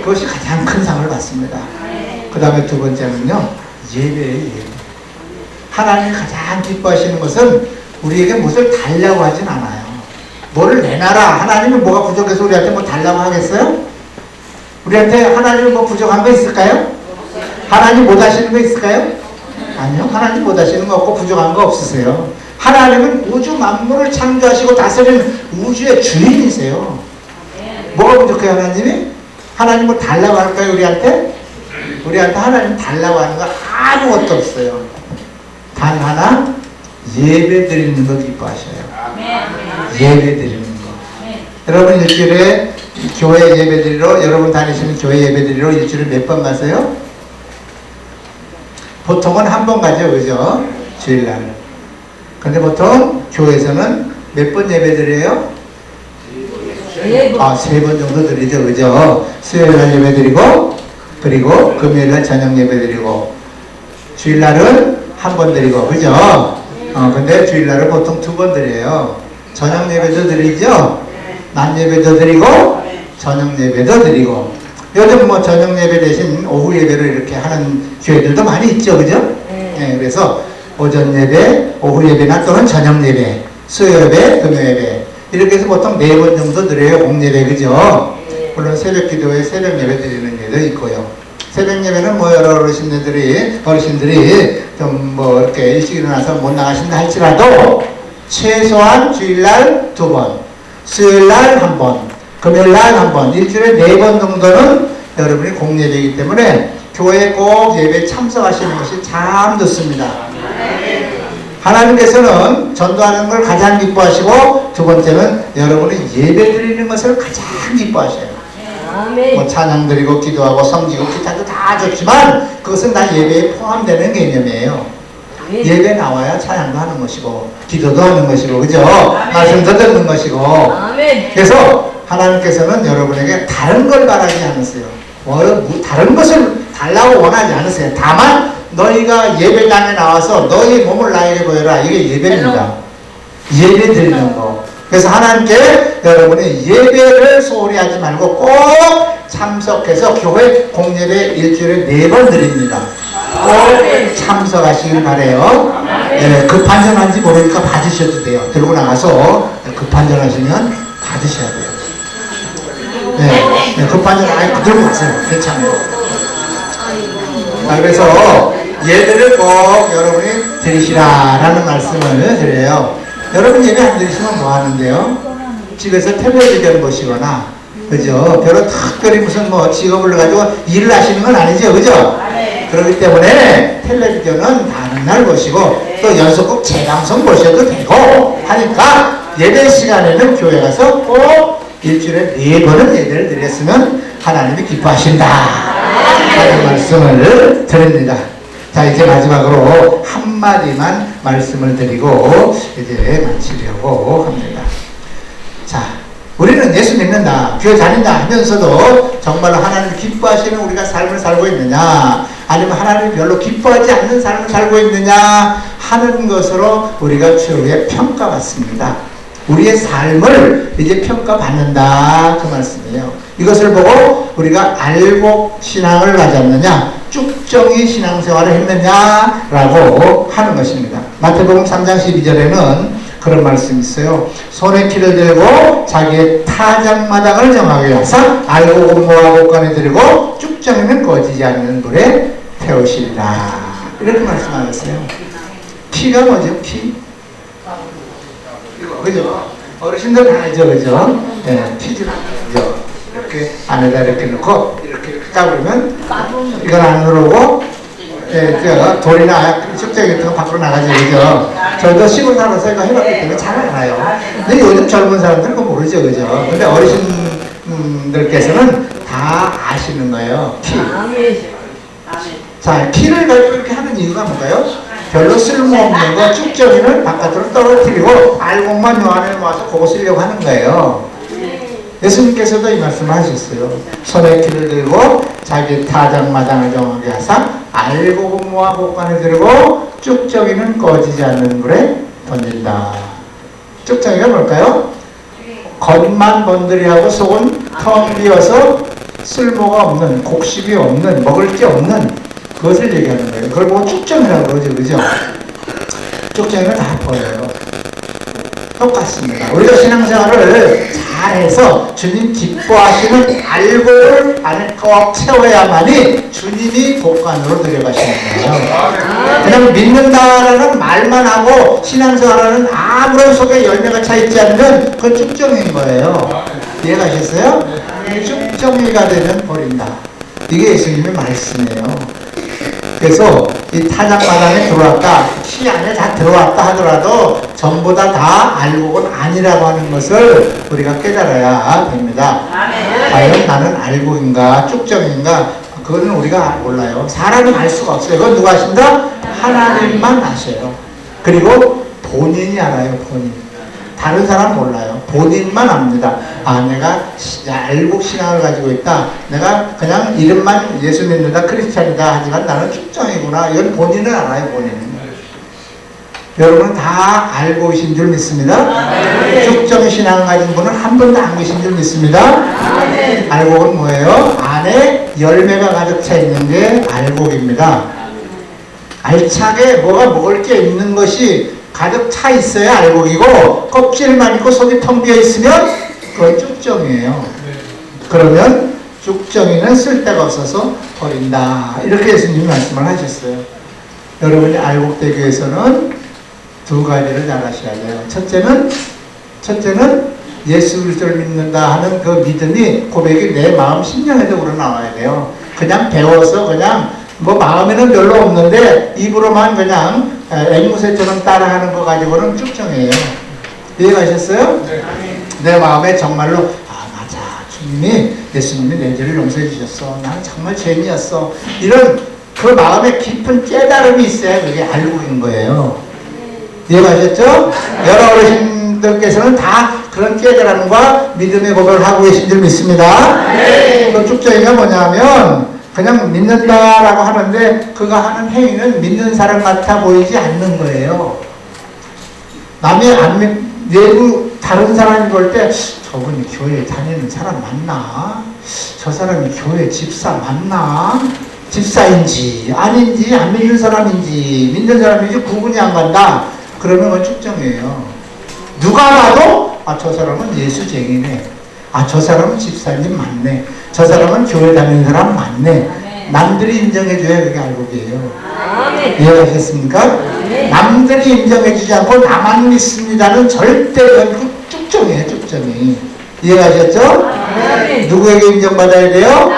그것이 가장 큰 상을 받습니다. 그 다음에 두 번째는요, 예배예요, 예배. 하나님이 가장 기뻐하시는 것은 우리에게 무엇을 달라고 하진 않아요. 뭐를 내놔라. 하나님은 뭐가 부족해서 우리한테 뭐 달라고 하겠어요? 우리한테 하나님은 뭐 부족한 거 있을까요? 하나님 못 하시는 거 있을까요? 아니요. 하나님 못 하시는 거 없고 부족한 거 없으세요. 하나님은 우주 만물을 창조하시고 다스리는 우주의 주인이세요. 뭐가 부족해요, 하나님이? 하나님 뭐 달라고 할까요, 우리한테? 우리한테 하나님 달라고 하는 거 아무것도 없어요. 단 하나, 예배 드리는 거 기뻐하셔요. 예배 드리는 거. 여러분 일주일에 교회 예배 드리러, 여러분 다니시는 교회 예배 드리러 일주일에 몇 번 가세요? 보통은 한 번 가죠, 그죠? 주일날. 근데 보통 교회에서는 몇 번 예배 드려요? 세 번 정도 드리죠, 그죠? 수요일날 예배 드리고, 그리고 금요일날 저녁 예배 드리고, 주일날은 한 번 드리고, 그죠? 근데 주일날은 보통 두 번 드려요. 저녁 예배도 드리죠? 낮 예배도 드리고, 저녁 예배도 드리고. 요즘 뭐 저녁 예배 대신 오후 예배를 이렇게 하는 교회들도 많이 있죠, 그죠? 네, 그래서 오전 예배, 오후 예배나 또는 저녁 예배, 수요 예배, 금요 예배. 이렇게 해서 보통 4번 정도 드려요, 공예배, 그죠? 물론 새벽 기도에 새벽 예배 드리는 예도 있고요. 새벽 예배는 뭐 여러 어르신들이 좀 뭐 이렇게 일찍 일어나서 못 나가신다 할지라도 최소한 주일날 2번, 수요일날 1번, 금요일날 1번, 일주일에 4번 정도는 여러분이 공예배이기 때문에 교회에 꼭 예배에 참석하시는 것이 참 좋습니다. 하나님께서는 전도하는 걸 가장 기뻐하시고, 두 번째는 여러분이 예배 드리는 것을 가장 기뻐하셔요. 뭐 찬양 드리고 기도하고 성지고 기타도 다 좋지만 그것은 다 예배에 포함되는 개념이에요. 예배 나와야 찬양도 하는 것이고 기도도 하는 것이고, 그죠? 말씀도 듣는 것이고. 그래서 하나님께서는 여러분에게 다른 걸 바라지 않으세요. 다른 것을 달라고 원하지 않으세요. 다만 너희가 예배당에 나와서 너희 몸을 나에게 보여라. 이게 예배입니다. 예배 드리는 거. 그래서 하나님께 여러분이 예배를 소홀히 하지 말고 꼭 참석해서 교회 공예배 일주일에 4번 드립니다. 꼭 참석하시길 바래요. 네, 급한전한지 모르니까 받으셔도 돼요. 들고 나가서 급한전하시면 받으셔야 돼요. 네, 급한전 아예 들고 가세요. 괜찮아요. 그래서 예배를 꼭 여러분이 드리시라라는 말씀을 드려요. 여러분 예배 안 드리시면 뭐 하는데요? 집에서 텔레비전 보시거나, 그죠? 별로 특별히 무슨 뭐 직업을 가지고 일을 하시는 건 아니죠, 그죠? 그렇기 때문에 텔레비전은 다른 날 보시고 또 연속극 재방송 보셔도 되고 하니까 예배 시간에는 교회 가서 꼭 일주일에 4번은 예배를 드렸으면 하나님이 기뻐하신다 하는 말씀을 드립니다. 자, 이제 마지막으로 한마디만 말씀을 드리고 이제 마치려고 합니다. 자, 우리는 예수 믿는다, 교회 다닌다 하면서도 정말로 하나님 기뻐하시는 우리가 삶을 살고 있느냐, 아니면 하나님 별로 기뻐하지 않는 삶을 살고 있느냐 하는 것으로 우리가 최후에 평가받습니다. 우리의 삶을 이제 평가받는다, 그 말씀이에요. 이것을 보고 우리가 알복 신앙을 가졌느냐, 쭉정이 신앙생활을 했느냐라고 하는 것입니다. 마태복음 3장 12절에는 그런 말씀이 있어요. 손에 키를 들고 자기의 타작마당을 정하게 하사 알고 공모하고 꺼내들고 쭉정이는 꺼지지 않는 불에 태우시리라, 이렇게 말씀하셨어요. 키가 뭐죠? 키? 그죠? 어르신들 다 알죠, 그죠? 네, 키즈 그죠? 이렇게 안에다 이렇게 넣고 이렇게 까불면 이건 안 누르고, 예, 돌이나 축제기 같은 거 밖으로 나가죠, 그죠? 저도 시골 살아서 이거 해봤기 때문에 잘 알아요. 근데 요즘 젊은 사람들은 그거 모르죠, 그죠? 근데 어르신들께서는 다 아시는 거예요, 키. 자, 키를 가지고 이렇게 하는 이유가 뭔가요? 별로 쓸모없는 거 쭉정이를 바깥으로 떨어뜨리고 알곡만 요 안에 모아서 그거 쓰려고 하는 거예요. 예수님께서도 이 말씀을 하셨어요. 손에 키를 들고 자기 타작마당을 정하게 하사 알곡은 모아 곳간에 들고 쭉정이는 꺼지지 않는 불에 던진다. 쭉정이가 뭘까요? 겉만 번들이하고 속은 텅 비어서 쓸모가 없는, 곡식이 없는, 먹을 게 없는 그것을 얘기하는 거예요. 그걸 보고 쭉정이라고 그러죠, 그죠? 쭉정이는 다 보여요. 똑같습니다. 우리가 신앙생활을 잘해서 주님 기뻐하시는 알곡을 안에 꼭 채워야만이 주님이 곳간으로 들여가시는 거예요. 그냥 믿는다라는 말만 하고 신앙생활하는 아무런 속에 열매가 차 있지 않으면 그건 쭉정인 거예요. 이해가셨어요? 쭉정이가 되면 버린다. 이게 예수님의 말씀이에요. 그래서 이 타작마당에 들어왔다, 키 안에 다 들어왔다 하더라도 전부 다 알곡은 아니라고 하는 것을 우리가 깨달아야 됩니다. 과연 나는 알곡인가 쭉정인가, 그거는 우리가 몰라요. 사람은 알 수가 없어요. 그건 누가 아신다? 하나님만 아셔요. 그리고 본인이 알아요, 본인. 다른 사람 몰라요. 본인만 압니다. 아, 내가 알곡 신앙을 가지고 있다. 내가 그냥 이름만 예수 믿는다, 크리스찬이다 하지만 나는 쭉정이구나. 이건 본인은 알아요, 본인은. 여러분 다 알고 계신 줄 믿습니다. 쭉정 신앙을 가진 분은 한 번도 안 계신 줄 믿습니다. 알곡은 뭐예요? 안에 열매가 가득 차 있는 게 알곡입니다. 알차게 뭐가 먹을 게 있는 것이 가득 차 있어야 알곡이고, 껍질만 있고 속이 텅 비어 있으면 그건 쭉정이에요. 그러면 쭉정이는 쓸데가 없어서 버린다, 이렇게 예수님이 말씀을 하셨어요. 여러분이 알곡되기 위해서는 두 가지를 잘 하셔야 돼요. 첫째는 예수 그리스도를 믿는다 하는 그 믿음이, 고백이 내 마음 심령에도 우러나와야 돼요. 그냥 배워서 그냥 뭐 마음에는 별로 없는데 입으로만 그냥 앵무새처럼 따라하는 거 가지고는 쭉정이에요. 이해가셨어요? 내 마음에 정말로 아 맞아, 주님이, 예수님이 내 죄를 용서해 주셨어, 나는 정말 죄인이었어, 이런 그 마음에 깊은 깨달음이 있어야 그게 알곡인 거예요. 이해가셨죠? 여러 어르신들께서는 다 그런 깨달음과 믿음의 고백을 하고 계신 줄 믿습니다. 그 쭉정이가 뭐냐면 그냥 믿는다라고 하는데 그가 하는 행위는 믿는 사람 같아 보이지 않는 거예요. 남이 내부 다른 사람이 볼 때 저분이 교회 다니는 사람 맞나? 저 사람이 교회 집사 맞나? 집사인지 아닌지 안 믿는 사람인지 믿는 사람인지 구분이 안 간다. 그러면 그건 쭉정이에요. 누가 봐도 아, 저 사람은 예수쟁이네. 아, 저 사람은 집사님 맞네. 저 사람은 교회 다니는 사람 맞네. 남들이 인정해줘야 그게 알곡이에요. 이해하셨습니까? 남들이 인정해주지 않고 나만 믿습니다는 절대 쭉정이에요, 쭉정이. 이해하셨죠? 누구에게 인정받아야 돼요?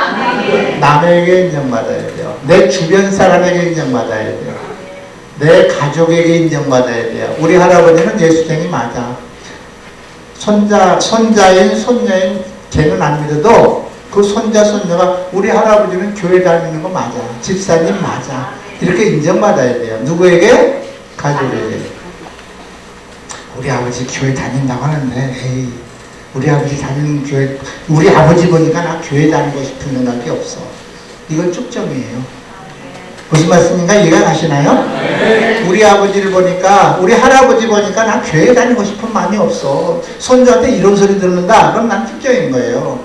남에게 인정받아야 돼요. 내 주변 사람에게 인정받아야 돼요. 내 가족에게 인정받아야 돼요. 우리 할아버지는 예수쟁이 맞아. 손자인, 손녀인 걔는 안 믿어도 그 손자, 손녀가 우리 할아버지는 교회 다니는 거 맞아. 집사님 맞아. 이렇게 인정받아야 돼요. 누구에게? 가족에게. 우리 아버지 교회 다닌다고 하는데, 에이, 우리 아버지 다니는 교회, 우리 아버지 보니까 나 교회 다니고 싶은 생각이 없어. 이건 쭉정이에요. 무슨 말씀인가 이해가 가시나요? 네. 우리 아버지를 보니까, 우리 할아버지 보니까 나 교회 다니고 싶은 마음이 없어. 손주한테 이런 소리 듣는다? 그럼 난 축정인 거예요.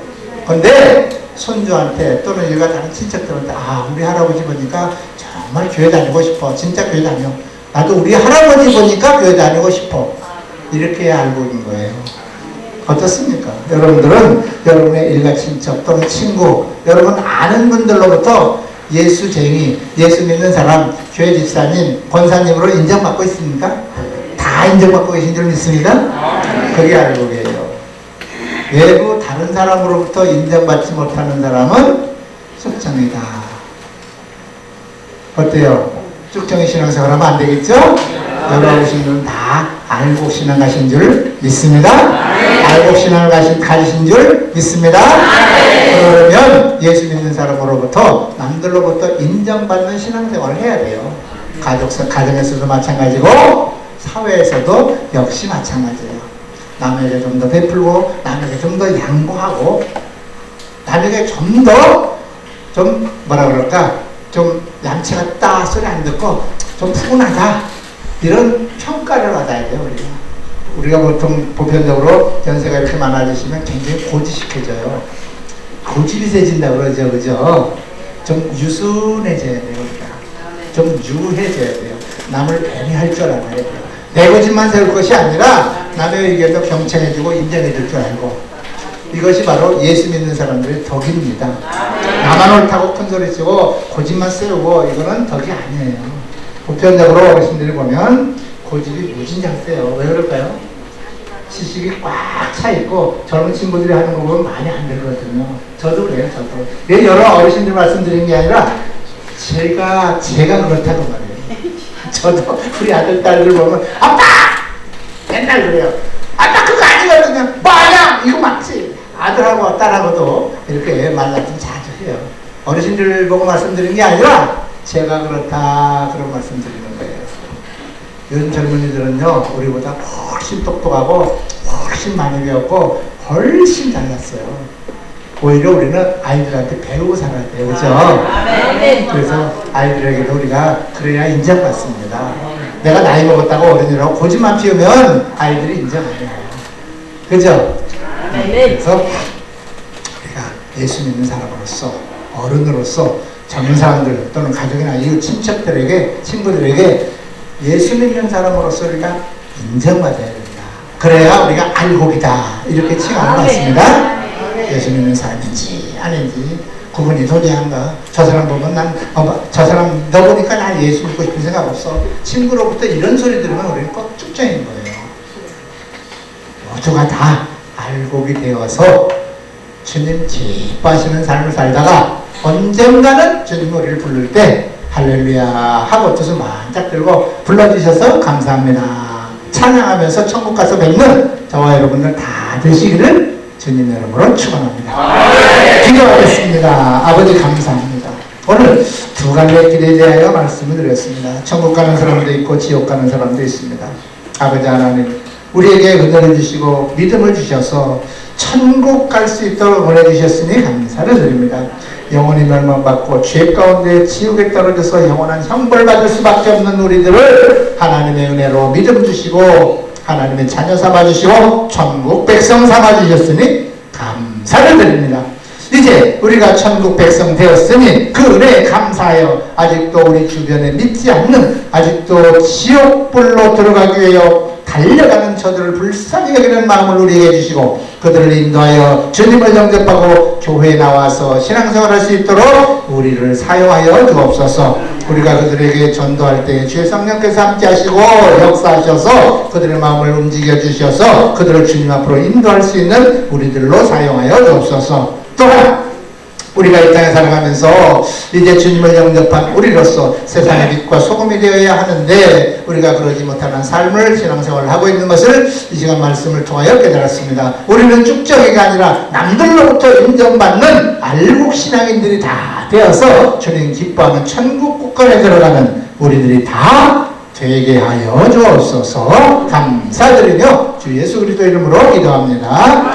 근데 손주한테 또는 일가 다른 친척들한테, 아, 우리 할아버지 보니까 정말 교회 다니고 싶어. 진짜 교회 다녀. 나도 우리 할아버지 보니까 교회 다니고 싶어. 이렇게 알고 있는 거예요. 어떻습니까? 여러분들은 여러분의 일가 친척 또는 친구, 여러분 아는 분들로부터 예수쟁이, 예수 믿는 사람, 교회 집사님, 권사님으로 인정받고 있습니까? 다 인정받고 계신 줄 믿습니까? 그게 알고 계세요. 외부 다른 사람으로부터 인정받지 못하는 사람은 숙정이다. 어때요? 숙정이 신앙생활 하면 안 되겠죠? 여러분은 다 알고 신앙 가신 줄 믿습니다. 알고 신앙을 가신 줄 믿습니다. 그러면 예수 믿는 사람으로부터 남들로부터 인정받는 신앙생활을 해야 돼요. 가정에서도 마찬가지고 사회에서도 역시 마찬가지예요. 남에게 좀 더 베풀고 남에게 좀 더 양보하고 남에게 좀 더 뭐라 그럴까 좀 얌체 같다 소리 안 듣고 좀 푸근하다 이런 평가를 받아야 돼요. 우리가 보통 보편적으로 연세가 이렇게 많아지시면 굉장히 고지식해져요. 고집이 세진다고 그러죠. 그죠? 좀 유순해져야 돼요. 우리가. 좀 유해져야 돼요. 남을 배려할 줄 알아야 돼요. 내 고집만 세울 것이 아니라 남의 의견도 경청해주고 인정해줄 줄 알고. 이것이 바로 예수 믿는 사람들의 덕입니다. 나만 옳다고 큰소리치고 고집만 세우고 이거는 덕이 아니에요. 보편적으로 어르신들이 보면 고집이 무진장 세요. 왜 그럴까요? 지식이 꽉 차 있고 젊은 친구들이 하는 거 보면 많이 안 되거든요. 저도 그래요. 저도. 왜 여러 어르신들 말씀드린 게 아니라 제가 그렇다고 말해요. 저도 우리 아들 딸들 보면 아빠! 맨날 그래요. 아빠 그거 아니거든요. 뭐야? 이거 맞지? 아들하고 딸하고도 이렇게 말을 좀 자주 해요. 어르신들 보고 말씀드린 게 아니라 제가 그렇다 그런 말씀 드리는 거예요. 요즘 젊은이들은요 우리보다 훨씬 똑똑하고 훨씬 많이 배웠고 훨씬 잘났어요. 오히려 우리는 아이들한테 배우고 살아야 돼요. 그렇죠? 그래서 아이들에게도 우리가 그래야 인정받습니다. 내가 나이 먹었다고 어른이라고 고집만 피우면 아이들이 인정 안 해요. 그죠? 그래서 우리가 예수 믿는 사람으로서 어른으로서 젊은 사람들 또는 가족이나 이웃 친척들에게 친구들에게 예수 믿는 사람으로서 우리가 인정받아야 된다. 그래야 우리가 알곡이다 이렇게 칭하는 것 같습니다. 예수 믿는 사람인지 아닌지 구분이 도저한가. 저 사람 보면 저 사람 너 보니까 난 예수 믿고 싶은 생각 없어. 친구로부터 이런 소리 들으면 우리는 꼭 쭉정인 거예요. 모두가 다 알곡이 되어서 주님 기뻐하시는 삶을 살다가 언젠가는 주님 우리를 부를 때 할렐루야 하고 두 손 만짝 들고 불러주셔서 감사합니다. 찬양하면서 천국 가서 뵙는 저와 여러분들 다 되시기를 주님 이름으로 축원합니다. 기도하겠습니다. 아버지 감사합니다. 오늘 두 갈래 길에 대하여 말씀을 드렸습니다. 천국 가는 사람도 있고 지옥 가는 사람도 있습니다. 아버지 하나님 우리에게 은혜를 주시고 믿음을 주셔서 천국 갈 수 있도록 보내주셨으니 감사를 드립니다. 영원히 멸망받고 죄 가운데 지옥에 떨어져서 영원한 형벌 받을 수밖에 없는 우리들을 하나님의 은혜로 믿음 주시고 하나님의 자녀 삼아주시고 천국 백성 삼아주셨으니 감사를 드립니다. 이제 우리가 천국 백성 되었으니 그 은혜에 감사하여 아직도 우리 주변에 믿지 않는 아직도 지옥불로 들어가기 위하여 달려가는 저들을 불쌍히 여기는 마음을 우리에게 주시고 그들을 인도하여 주님을 영접하고 교회에 나와서 신앙생활할 수 있도록 우리를 사용하여 주옵소서. 우리가 그들에게 전도할 때 주의 성령께서 함께 하시고 역사하셔서 그들의 마음을 움직여 주셔서 그들을 주님 앞으로 인도할 수 있는 우리들로 사용하여 주옵소서. 또한 우리가 이 땅에 살아가면서 이제 주님을 영접한 우리로서 세상의 빛과 소금이 되어야 하는데 우리가 그러지 못하는 삶을 신앙생활을 하고 있는 것을 이 시간 말씀을 통하여 깨달았습니다. 우리는 쭉정이가 아니라 남들로부터 인정받는 알곡신앙인들이 다 되어서 주님 기뻐하는 천국 주권에 들어가는 우리들이 다 되게 하여 주옵소서. 감사드리며 주 예수 그리스도 이름으로 기도합니다.